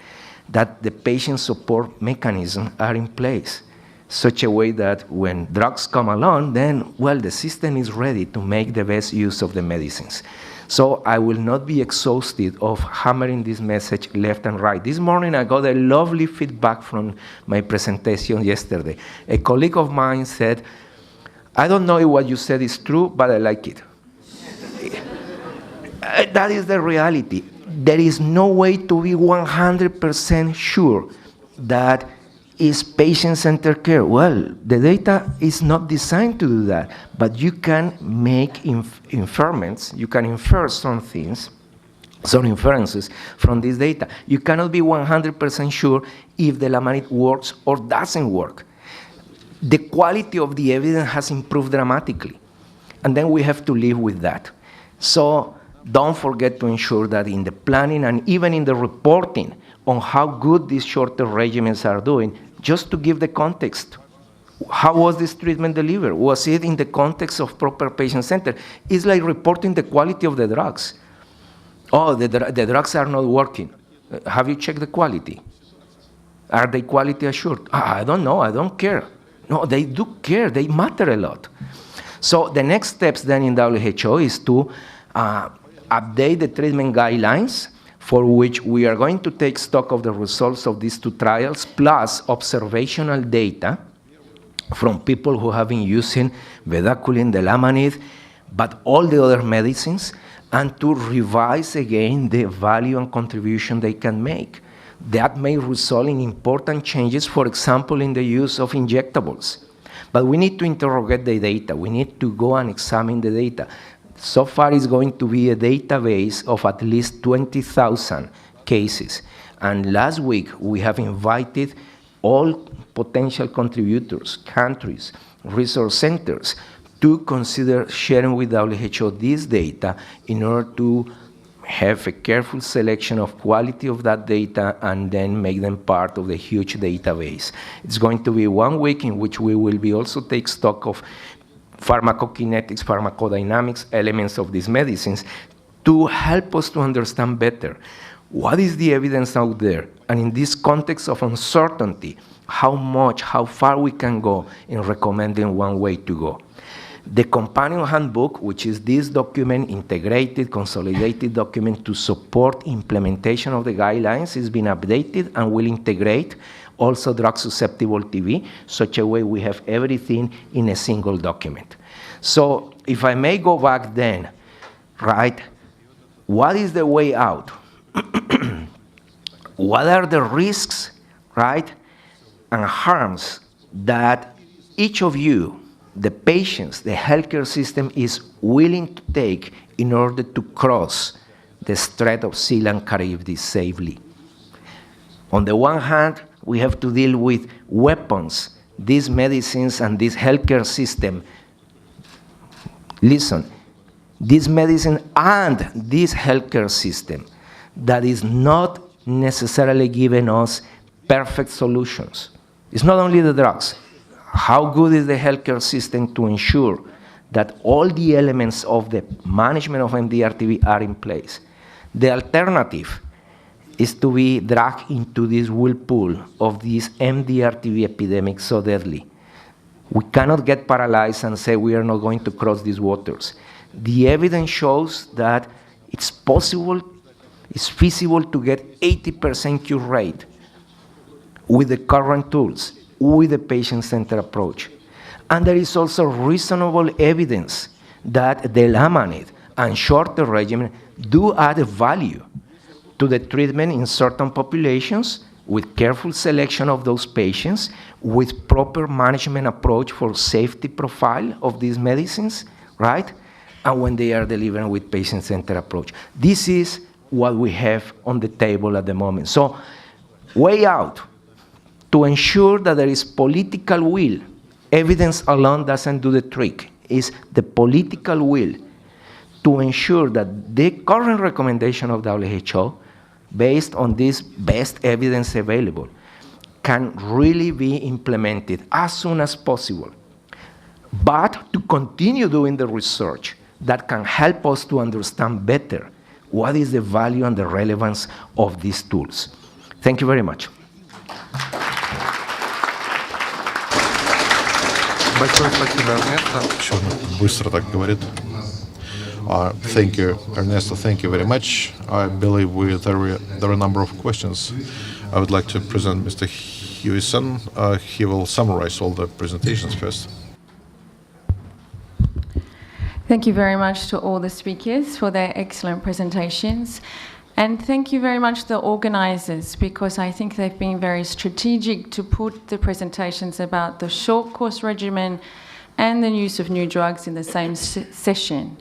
that the patient support mechanisms are in place, such a way that when drugs come along, then, well, the system is ready to make the best use of the medicines. So I will not be exhausted of hammering this message left and right. This morning I got a lovely feedback from my presentation yesterday. A colleague of mine said, I don't know if what you said is true, but I like it. That is the reality. There is no way to be 100% sure that is patient-centered care. Well, the data is not designed to do that, but you can make inferments, you can infer some things, some inferences from this data. You cannot be 100% sure if the Lamanit works or doesn't work. The quality of the evidence has improved dramatically, and then we have to live with that. So don't forget to ensure that in the planning and even in the reporting on how good these shorter regimens are doing, just to give the context. How was this treatment delivered? Was it in the context of proper patient-centered? It's like reporting the quality of the drugs. Oh, the drugs are not working. Have you checked the quality? Are they quality assured? I don't know, I don't care. No, they do care, they matter a lot. So the next steps then in WHO is to update the treatment guidelines, for which we are going to take stock of the results of these two trials, plus observational data from people who have been using bedaquiline, delamanid, but all the other medicines, and to revise again the value and contribution they can make. That may result in important changes, for example, in the use of injectables. But we need to interrogate the data. We need to go and examine the data. So far, it's going to be a database of at least 20,000 cases. And last week, we have invited all potential contributors, countries, resource centers, to consider sharing with WHO this data in order to have a careful selection of quality of that data and then make them part of the huge database. It's going to be 1 week in which we will be also take stock of pharmacokinetics, pharmacodynamics, elements of these medicines to help us to understand better what is the evidence out there, and in this context of uncertainty, how far we can go in recommending one way to go. The companion handbook, which is this document, integrated, consolidated document to support implementation of the guidelines, is being updated and will integrate also drug-susceptible TB, such a way we have everything in a single document. So if I may go back then, right, what is the way out? What are the risks, right, and harms that each of you, the patients, the healthcare system is willing to take in order to cross the Strait of Seal and Caribbean safely? On the one hand, we have to deal with weapons, these medicines and this healthcare system listen, this medicine and this healthcare system that is not necessarily giving us perfect solutions. It's not only the drugs. How good is the healthcare system to ensure that all the elements of the management of MDR-TB are in place? The alternative is to be dragged into this whirlpool of this MDR-TB epidemic so deadly. We cannot get paralyzed and say we are not going to cross these waters. The evidence shows that it's possible, it's feasible to get 80% cure rate with the current tools, with the patient-centered approach. And there is also reasonable evidence that the Lamanid and shorter regimen do add value to the treatment in certain populations with careful selection of those patients, with proper management approach for safety profile of these medicines, right? And when they are delivered with patient-centered approach. This is what we have on the table at the moment. So, way out to ensure that there is political will. Evidence alone doesn't do the trick. It's the political will to ensure that the current recommendation of WHO, based on this best evidence available, can really be implemented as soon as possible. But to continue doing the research that can help us to understand better what is the value and the relevance of these tools. Thank you very much. Большое спасибо, Ernesto. Еще он быстро так говорит. Thank you, Ernesto. Thank you very much. I believe there are a number of questions. I would like to present Mr. Hewison. He will summarize all the presentations first. Thank you very much to all the speakers for their excellent presentations. And thank you very much to the organisers, because I think they've been very strategic to put the presentations about the short course regimen and the use of new drugs in the same session.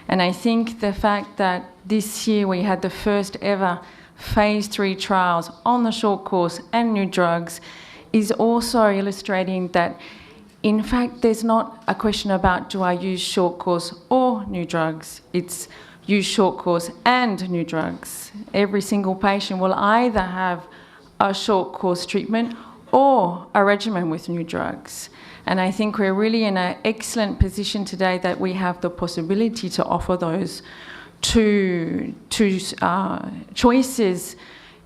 And I think the fact that this year we had the first ever phase 3 trials on the short course and new drugs is also illustrating that, in fact, there's not a question about do I use short course or new drugs. It's use short course and new drugs. Every single patient will either have a short course treatment or a regimen with new drugs. And I think we're really in an excellent position today that we have the possibility to offer those two choices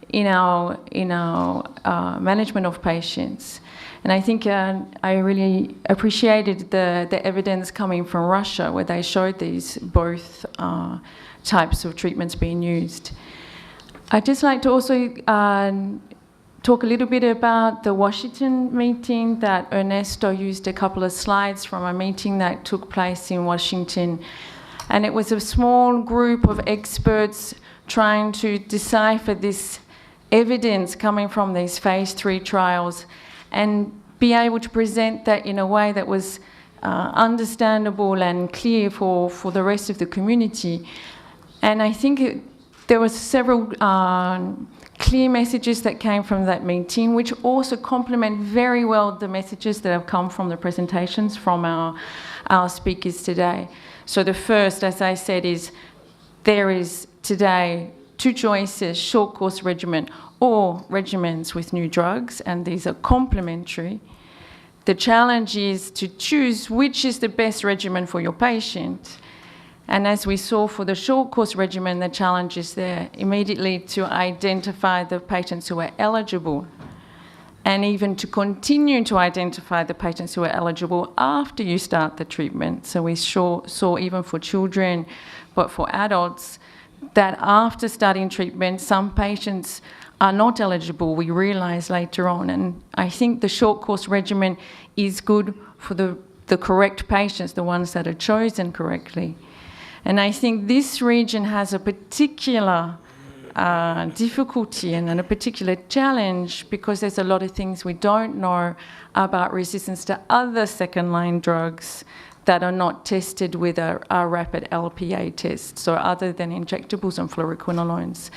in our management of patients. And I think I really appreciated the evidence coming from Russia, where they showed these both types of treatments being used. I'd just like to also talk a little bit about the Washington meeting that Ernesto used a couple of slides from a meeting that took place in Washington. And it was a small group of experts trying to decipher this evidence coming from these phase 3 trials and be able to present that in a way that was understandable and clear for the rest of the community. And I think there were several clear messages that came from that meeting, which also complement very well the messages that have come from the presentations from our speakers today. So the first, as I said, is there is today 2 choices, short course regimen or regimens with new drugs, and these are complementary. The challenge is to choose which is the best regimen for your patient. And as we saw for the short course regimen, the challenge is there immediately to identify the patients who are eligible, and even to continue to identify the patients who are eligible after you start the treatment. So we saw even for children, but for adults, that after starting treatment, some patients are not eligible, we realise later on. And I think the short course regimen is good for the correct patients, the ones that are chosen correctly. And I think this region has a particular difficulty and a particular challenge, because there's a lot of things we don't know about resistance to other second-line drugs that are not tested with a rapid LPA test, so other than injectables and fluoroquinolones.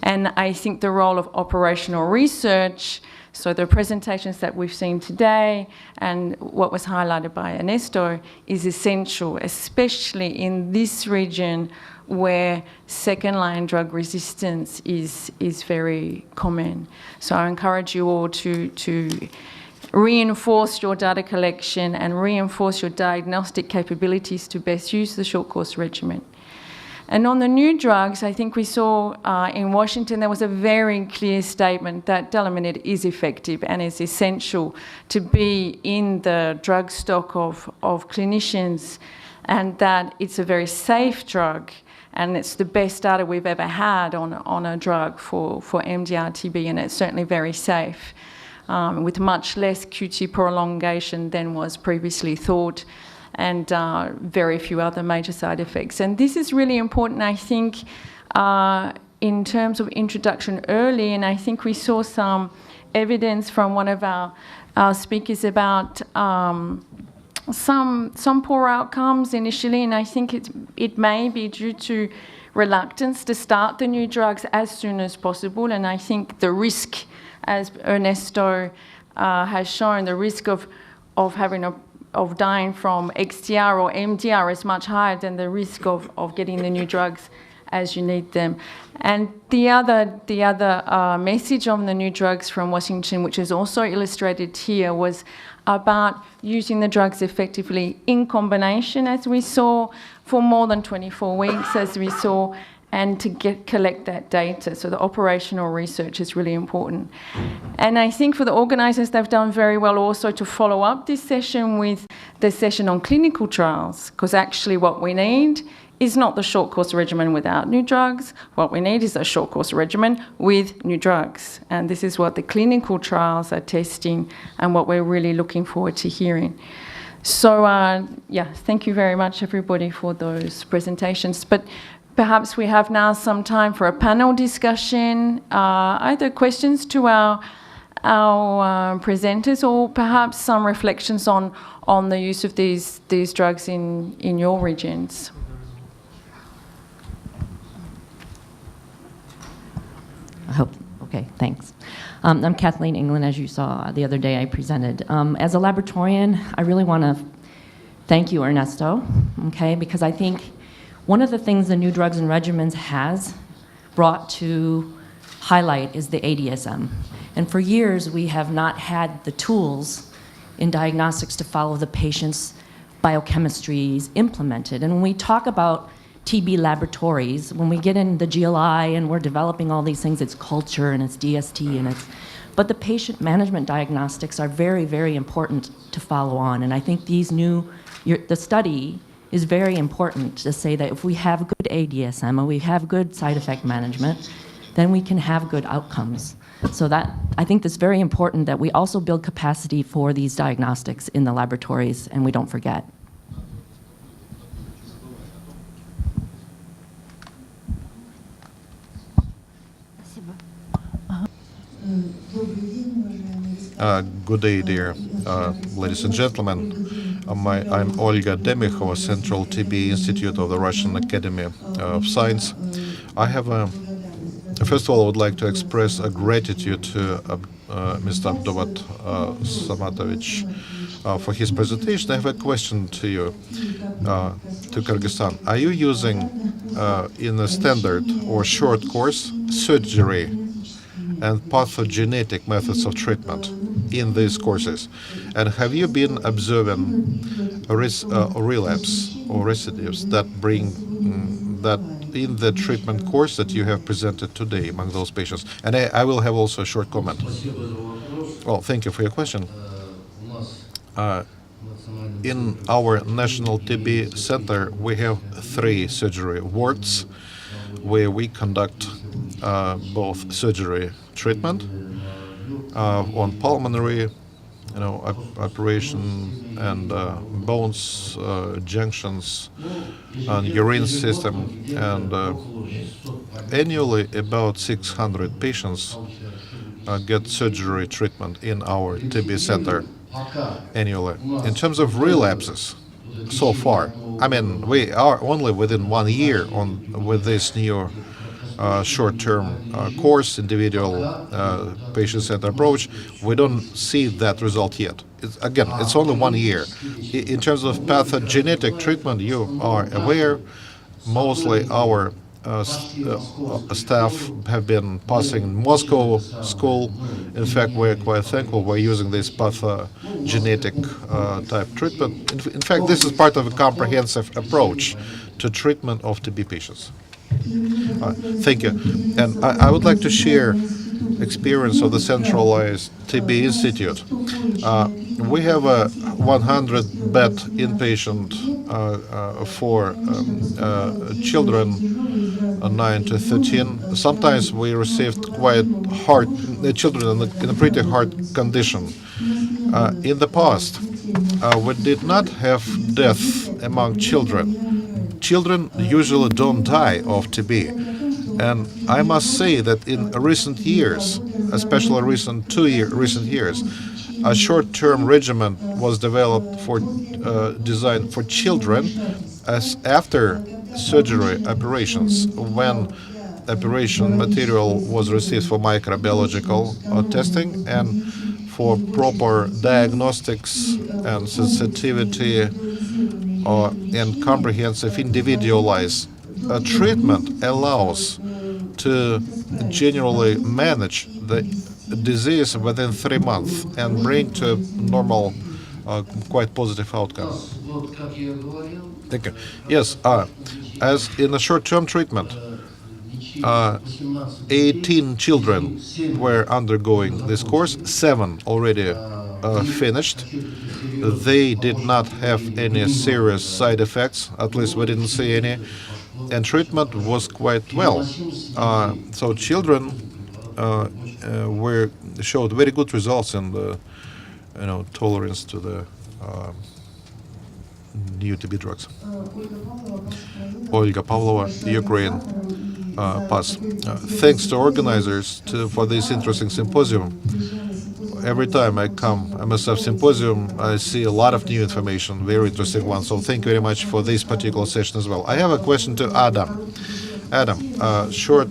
And I think the role of operational research, so the presentations that we've seen today and what was highlighted by Ernesto, is essential, especially in this region where second-line drug resistance is very common. So I encourage you all to reinforce your data collection and reinforce your diagnostic capabilities to best use the short course regimen. And on the new drugs, I think we saw in Washington there was a very clear statement that Delamanid is effective and is essential to be in the drug stock of clinicians, and that it's a very safe drug, and it's the best data we've ever had on a drug for MDR-TB, and it's certainly very safe, with much less QT prolongation than was previously thought, and very few other major side effects. And this is really important, I think, in terms of introduction early, and I think we saw some evidence from one of our speakers about some poor outcomes initially, and I think it may be due to reluctance to start the new drugs as soon as possible, and I think the risk, as Ernesto has shown, the risk of dying from XTR or MDR is much higher than the risk of getting the new drugs as you need them. And the other message on the new drugs from Washington, which is also illustrated here, was about using the drugs effectively in combination, as we saw, for more than 24 weeks, as we saw, and to collect that data. So the operational research is really important. And I think for the organisers, they've done very well also to follow up this session with the session on clinical trials, because actually what we need is not the short course regimen without new drugs. What we need is a short course regimen with new drugs. And this is what the clinical trials are testing and what we're really looking forward to hearing. So, yeah, thank you very much, everybody, for those presentations. But perhaps we have now some time for a panel discussion, either questions to our presenters, or perhaps some reflections on the use of these drugs in your regions. Okay, thanks. I'm Kathleen England, as you saw the other day I presented. As a laboratorian, I really want to thank you, Ernesto, okay, because I think one of the things the new drugs and regimens has brought to highlight is the ADSM. And for years, we have not had the tools in diagnostics to follow the patient's biochemistries implemented. And when we talk about TB laboratories, when we get in the GLI and we're developing all these things, it's culture and it's DST and it's, but the patient management diagnostics are very, very important to follow on. And I think these the study is very important to say that if we have good ADSM and we have good side effect management, then we can have good outcomes. So that, I think it's very important that we also build capacity for these diagnostics in the laboratories and we don't forget. Good day, dear ladies and gentlemen. I'm Olga Demikhova, Central TB Institute of the Russian Academy of Science. I have first of all, I would like to express a gratitude to Mr. Abdovat Samatovich for his presentation. I have a question to you, to Kyrgyzstan. Are you using in a standard or short course surgery and pathogenetic methods of treatment in these courses? And have you been observing relapse or recidives that bring that in the treatment course that you have presented today among those patients? And I will have also a short comment. Well, thank you for your question. In our National TB Center, we have 3 surgery wards where we conduct both surgery treatment on pulmonary, operation and bones, junctions, and urine system, and annually about 600 patients get surgery treatment in our TB center annually. In terms of relapses, so far, I mean, we are only within 1 year with this new short-term course, individual patient-centered approach, we don't see that result yet. It's only 1 year. In terms of pathogenetic treatment, you are aware, mostly our staff have been passing in Moscow school. In fact, we're quite thankful we're using this pathogenetic type treatment. In fact, this is part of a comprehensive approach to treatment of TB patients. Thank you. And I would like to share experience of the centralized TB Institute. We have a 100-bed inpatient for children 9 to 13. Sometimes we received quite hard children in a pretty hard condition. In the past, we did not have death among children. Children usually don't die of TB. And I must say that in recent years, especially recent years, a short-term regimen was developed for designed for children as after surgery operations, when operation material was received for microbiological testing and for proper diagnostics and sensitivity and comprehensive individualized treatment allows to generally manage the disease within 3 months and bring to normal, quite positive outcome. Thank you. Yes, as in the short-term treatment, 18 children were undergoing this course, 7 already finished. They did not have any serious side effects, at least we didn't see any, and treatment was quite well. So children showed very good results in the tolerance to the new TB drugs. Olga Pavlova, Ukraine, pass. Thanks to organizers for this interesting symposium. Every time I come MSF symposium, I see a lot of new information, very interesting one. So thank you very much for this particular session as well. I have a question to Adam. Adam, short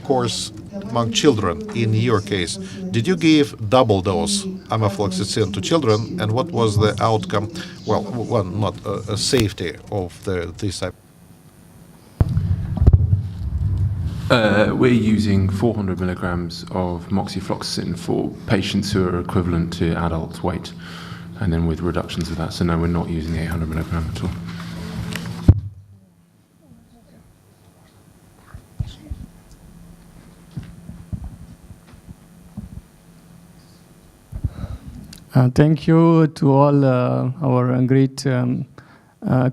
course among children in your case. Did you give double dose amafloxacin to children, and what was the outcome? Well, not safety of this type. We're using 400 milligrams of moxifloxacin for patients who are equivalent to adult weight, and then with reductions of that. So no, we're not using the 800 milligram at all. Thank you to all our great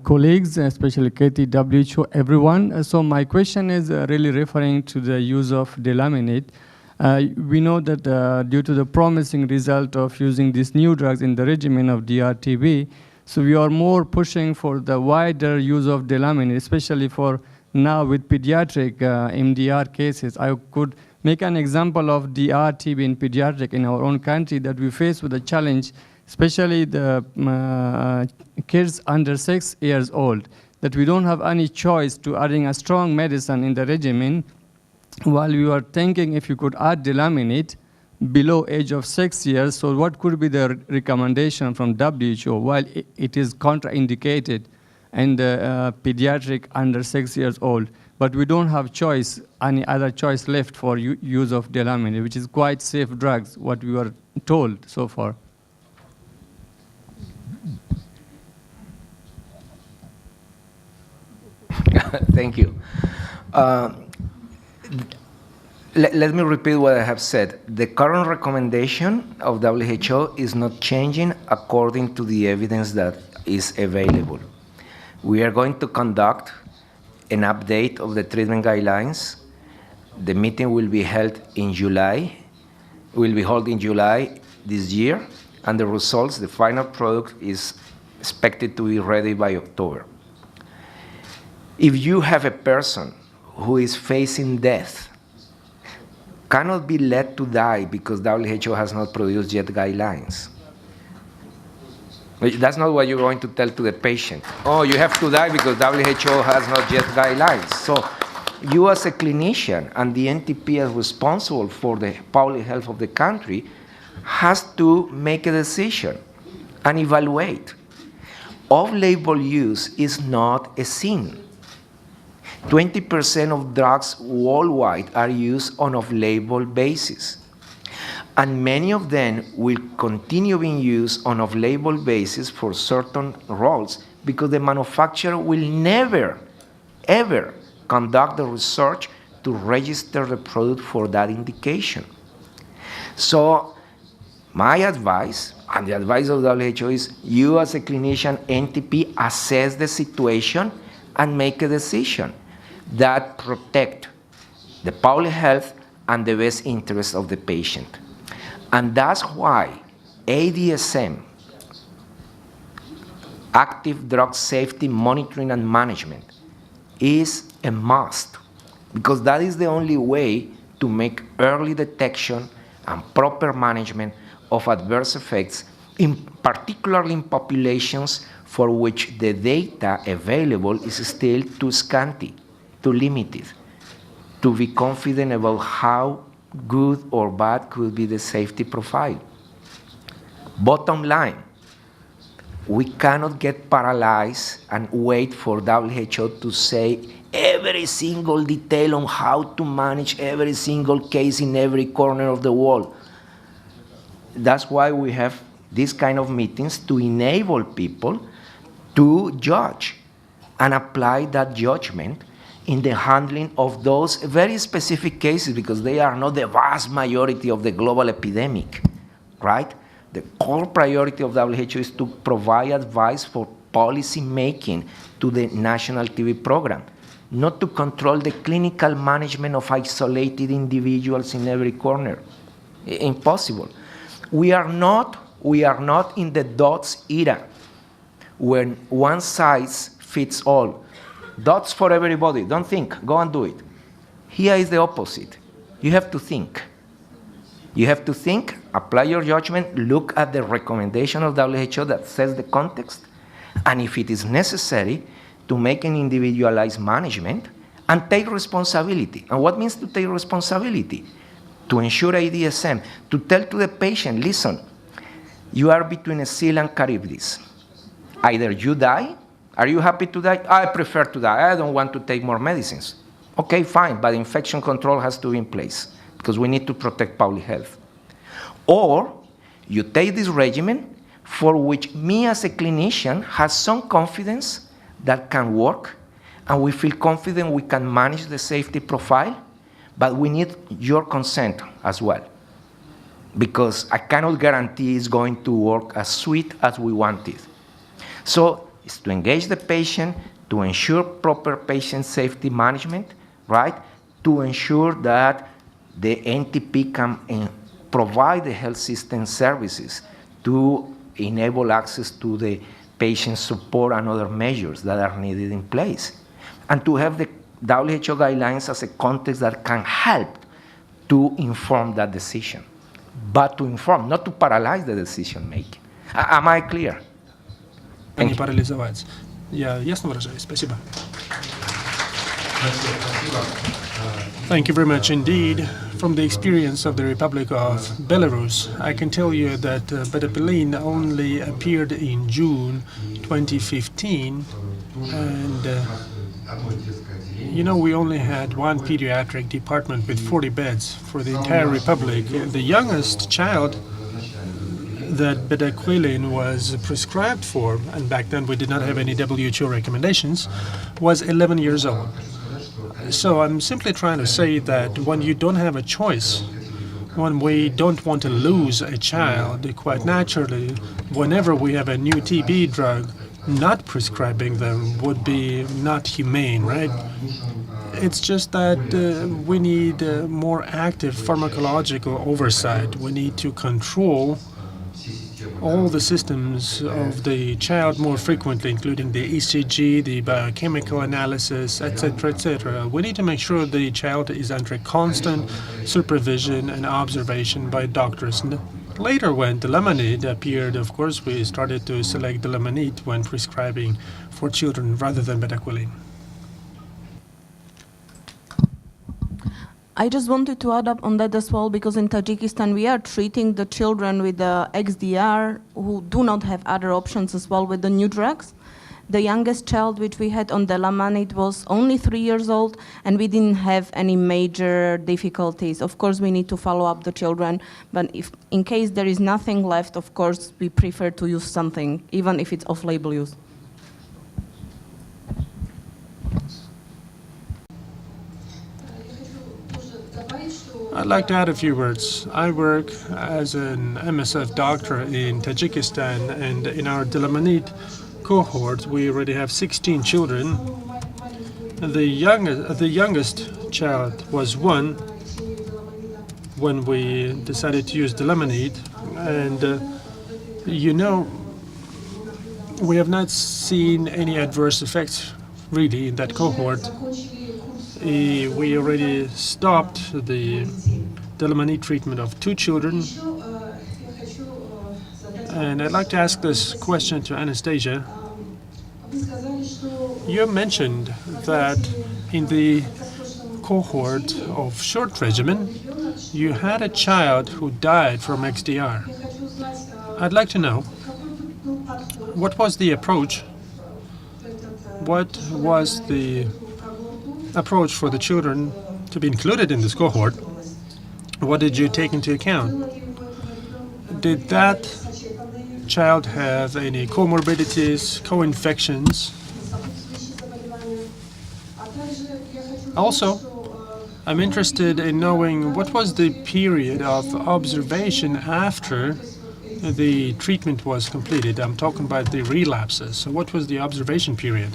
colleagues, especially Katie, WHO, everyone. So my question is really referring to the use of delaminate. We know that due to the promising result of using these new drugs in the regimen of DRTB, so we are more pushing for the wider use of delaminate, especially for now with pediatric MDR cases. I could make an example of DRTB in pediatric in our own country that we face with a challenge, especially the kids under 6 years old, that we don't have any choice to adding a strong medicine in the regimen, while we were thinking if you could add delaminate below age of 6 years, so what could be the recommendation from WHO, while it is contraindicated in the pediatric under 6 years old. But we don't have any other choice left for use of delaminate, which is quite safe drugs, what we were told so far. Thank you. Let me repeat what I have said. The current recommendation of WHO is not changing according to the evidence that is available. We are going to conduct an update of the treatment guidelines. The meeting will be held in July. Will be held in July this year, and the results, the final product, is expected to be ready by October. If you have a person who is facing death, cannot be let to die because WHO has not produced yet guidelines. That's not what you're going to tell to the patient. Oh, you have to die because WHO has not yet guidelines. So you as a clinician and the NTP as responsible for the public health of the country has to make a decision and evaluate. Off-label use is not a sin. 20% of drugs worldwide are used on off-label basis. And many of them will continue being used on off-label basis for certain roles because the manufacturer will never, ever conduct the research to register the product for that indication. So my advice, and the advice of WHO is, you as a clinician, NTP, assess the situation and make a decision that protect the public health and the best interest of the patient. And that's why ADSM, Active Drug Safety Monitoring and Management, is a must, because that is the only way to make early detection and proper management of adverse effects, particularly in populations for which the data available is still too scanty, too limited, to be confident about how good or bad could be the safety profile. Bottom line, we cannot get paralyzed and wait for WHO to say every single detail on how to manage every single case in every corner of the world. That's why we have these kind of meetings, to enable people to judge and apply that judgment in the handling of those very specific cases, because they are not the vast majority of the global epidemic, right? The core priority of WHO is to provide advice for policy making to the national TB program, not to control the clinical management of isolated individuals in every corner. Impossible. We are not in the DOTS era, when one size fits all. DOTS for everybody. Don't think, go and do it. Here is the opposite. You have to think. You have to think, apply your judgment, look at the recommendation of WHO that sets the context, and if it is necessary, to make an individualized management and take responsibility. And what means to take responsibility? To ensure ADSM, to tell to the patient, listen, you are between a seal and Charybdis. Either you die. Are you happy to die? I prefer to die. I don't want to take more medicines. Okay, fine, but infection control has to be in place, because we need to protect public health. Or you take this regimen for which me as a clinician has some confidence that can work, and we feel confident we can manage the safety profile, but we need your consent as well, because I cannot guarantee it's going to work as sweet as we want it. So it's to engage the patient, to ensure proper patient safety management, right? To ensure that the NTP can provide the health system services to enable access to the patient support and other measures that are needed in place. And to have the WHO guidelines as a context that can help to inform that decision. But to inform, not to paralyze the decision making. Am I clear? Не парализовать. Я ясно выражаюсь. Спасибо. Thank you very much indeed. From the experience of the Republic of Belarus, I can tell you that betabeline only appeared in June 2015, and you know, we only had one pediatric department with 40 beds for the entire Republic. The youngest child that bedaquiline was prescribed for, and back then we did not have any WHO recommendations, was 11 years old. So I'm simply trying to say that when you don't have a choice, when we don't want to lose a child, quite naturally, whenever we have a new TB drug, not prescribing them would be not humane, right? It's just that we need more active pharmacological oversight. We need to control all the systems of the child more frequently, including the ECG, the biochemical analysis, etc., etc. We need to make sure the child is under constant supervision and observation by doctors. Later, when delamanid appeared, of course, we started to select delamanid when prescribing for children rather than bedaquiline. I just wanted to add up on that as well, because in Tajikistan we are treating the children with the XDR who do not have other options as well with the new drugs. The youngest child which we had on Delamanid was only 3 years old, and we didn't have any major difficulties. Of course, we need to follow up the children, but if in case there is nothing left, of course, we prefer to use something, even if it's off-label use. I'd like to add a few words. I work as an MSF doctor in Tajikistan, and in our Delamanid cohort, we already have 16 children. The youngest child was 1 when we decided to use Delamanid, and we have not seen any adverse effects really in that cohort. We already stopped the Delamanid treatment of 2 children. And I'd like to ask this question to Anastasia. You mentioned that in the cohort of short regimen, you had a child who died from XDR. I'd like to know, what was the approach? What was the approach for the children to be included in this cohort? What did you take into account? Did that child have any comorbidities, co-infections? Also, I'm interested in knowing what was the period of observation after the treatment was completed. I'm talking about the relapses. So what was the observation period?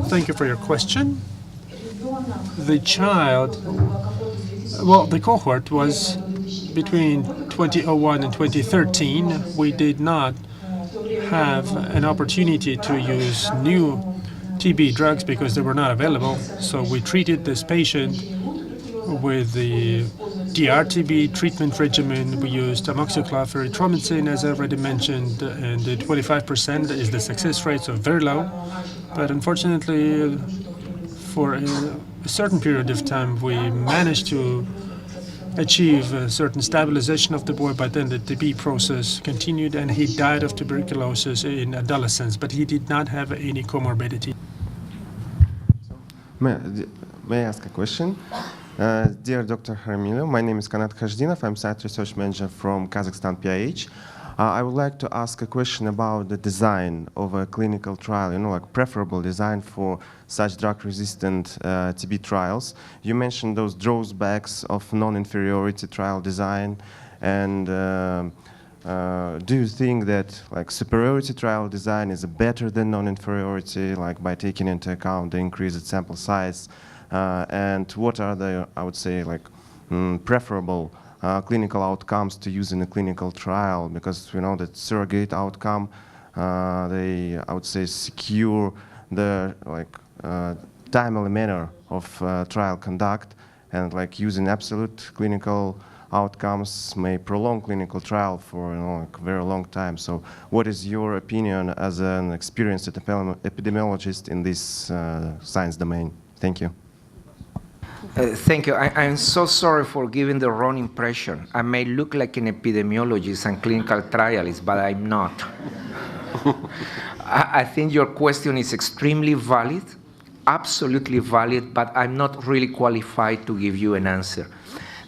Thank you for your question. The cohort was between 2001 and 2013. We did not have an opportunity to use new TB drugs because they were not available. So we treated this patient with the DRTB treatment regimen. We used amoxicillin, erythromycin, as I already mentioned, and 25% is the success rate, so very low. But unfortunately, for a certain period of time, we managed to achieve a certain stabilization of the boy, but then the TB process continued, and he died of tuberculosis in adolescence, but he did not have any comorbidity. May I ask a question? Dear Dr. Haramilov, my name is Kanat Khashdinov. I'm site research manager from Kazakhstan PIH. I would like to ask a question about the design of a clinical trial, like preferable design for such drug-resistant TB trials. You mentioned those drawbacks of non-inferiority trial design, and do you think that superiority trial design is better than non-inferiority, by taking into account the increased sample size? And what are the, I would say, preferable clinical outcomes to use in a clinical trial? Because we know that surrogate outcome, they, I would say, secure the timely manner of trial conduct, and using absolute clinical outcomes may prolong clinical trial for a very long time. So what is your opinion as an experienced epidemiologist in this science domain? Thank you. Thank you. I'm so sorry for giving the wrong impression. I may look like an epidemiologist and clinical trialist, but I'm not. I think your question is extremely valid, absolutely valid, but I'm not really qualified to give you an answer.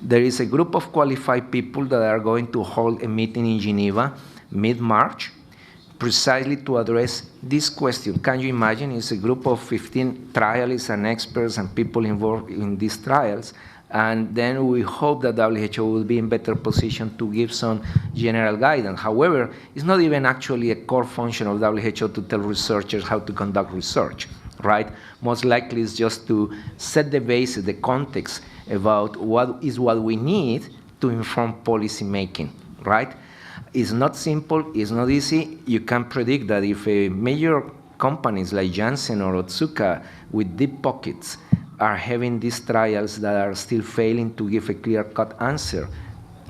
There is a group of qualified people that are going to hold a meeting in Geneva mid-March, precisely to address this question. Can you imagine? It's a group of 15 trialists and experts and people involved in these trials, and then we hope that WHO will be in better position to give some general guidance. However, it's not even actually a core function of WHO to tell researchers how to conduct research, right? Most likely it's just to set the basis, the context about what we need to inform policy making, right? It's not simple, it's not easy. You can predict that if major companies like Janssen or Otsuka with deep pockets are having these trials that are still failing to give a clear-cut answer,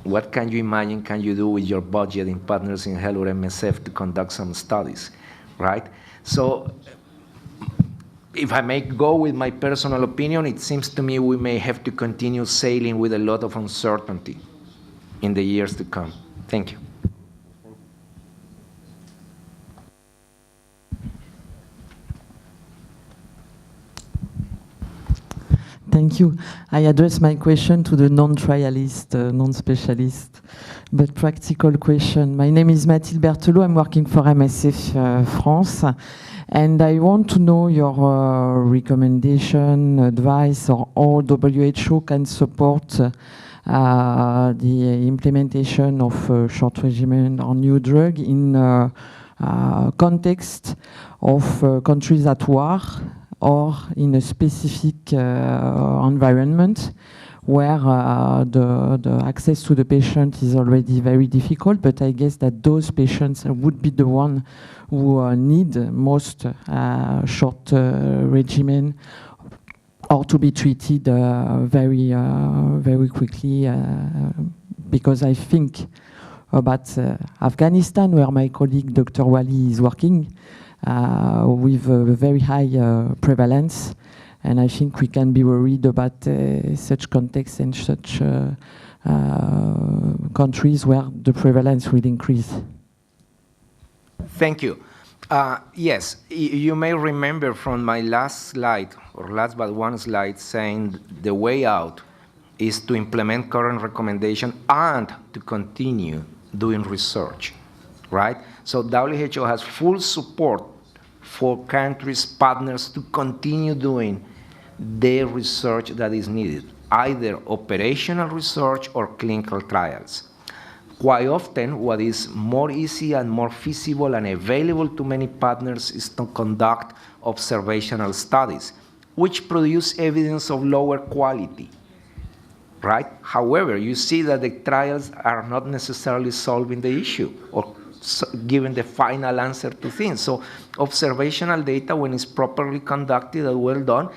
what can you imagine can you do with your budget in Partners in Health or MSF to conduct some studies, right? So if I may go with my personal opinion, it seems to me we may have to continue sailing with a lot of uncertainty in the years to come. Thank you. Thank you. I address my question to the non-trialist, non-specialist, but practical question. My name is Mathilde Berthelot. I'm working for MSF France, and I want to know your recommendation, advice, or how WHO can support the implementation of short regimen or new drug in context of countries at war, or in a specific environment where the access to the patient is already very difficult, but I guess that those patients would be the ones who need most short regimen or to be treated very quickly, because I think about Afghanistan, where my colleague Dr. Wali is working, with a very high prevalence, and I think we can be worried about such context and such countries where the prevalence will increase. Thank you. Yes, you may remember from my last slide, or last but one slide, saying the way out is to implement current recommendation and to continue doing research, right? So WHO has full support for countries, partners, to continue doing the research that is needed, either operational research or clinical trials. Quite often, what is more easy and more feasible and available to many partners is to conduct observational studies, which produce evidence of lower quality, right? However, you see that the trials are not necessarily solving the issue or giving the final answer to things. So observational data, when it's properly conducted and well done,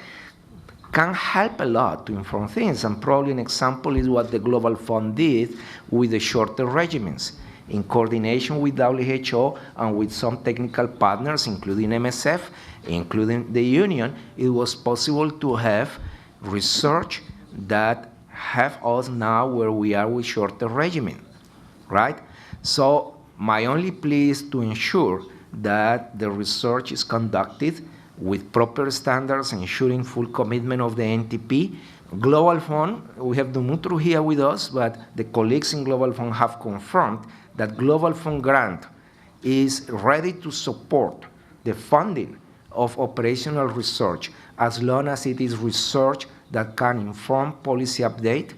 can help a lot to inform things. And probably an example is what the Global Fund did with the shorter regimens. In coordination with WHO and with some technical partners, including MSF, including the Union, it was possible to have research that have us now where we are with shorter regimen, right? So my only plea is to ensure that the research is conducted with proper standards, ensuring full commitment of the NTP. Global Fund, we have Dumitru here with us, but the colleagues in Global Fund have confirmed that Global Fund grant is ready to support the funding of operational research as long as it is research that can inform policy update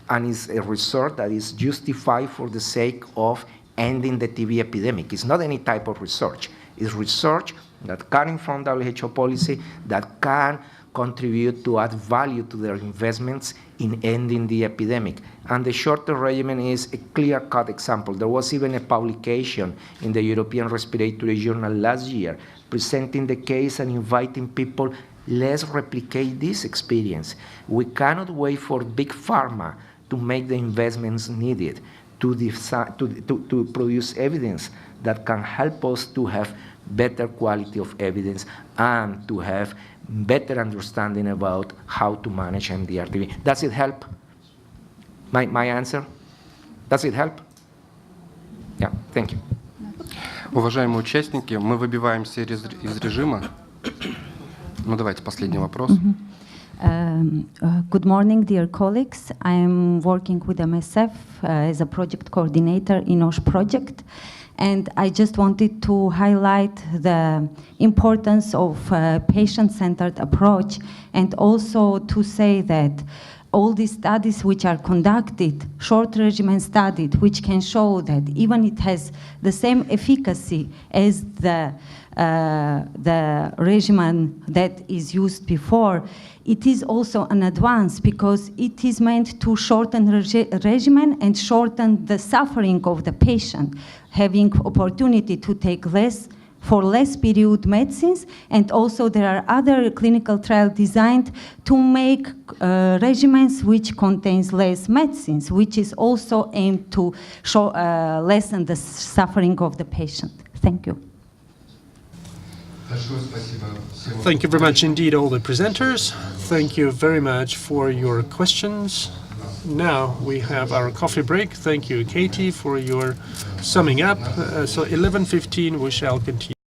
and is a research that is justified for the sake of ending the TB epidemic. It's not any type of research. It's research that can inform WHO policy, that can contribute to add value to their investments in ending the epidemic. And the shorter regimen is a clear-cut example. There was even a publication in the European Respiratory Journal last year presenting the case and inviting people, let's replicate this experience. We cannot wait for big pharma to make the investments needed to produce evidence that can help us to have better quality of evidence and to have better understanding about how to manage MDR-TB. Does it help? My answer? Does it help? Yeah, thank you. Уважаемые участники, мы выбиваемся из режима. Ну, давайте последний вопрос. Good morning, dear colleagues. I am working with MSF as a project coordinator in OSH project. And I just wanted to highlight the importance of patient-centered approach, and also to say that all these studies which are conducted, short regimen studied, which can show that even it has the same efficacy as the regimen that is used before, it is also an advance because it is meant to shorten regimen and shorten the suffering of the patient, having opportunity to take less period medicines, and also there are other clinical trials designed to make regimens which contains less medicines, which is also aimed to lessen the suffering of the patient. Thank you. Thank you very much indeed, all the presenters. Thank you very much for your questions. Now we have our coffee break. Thank you, Katie, for your summing up. So 11:15 we shall continue.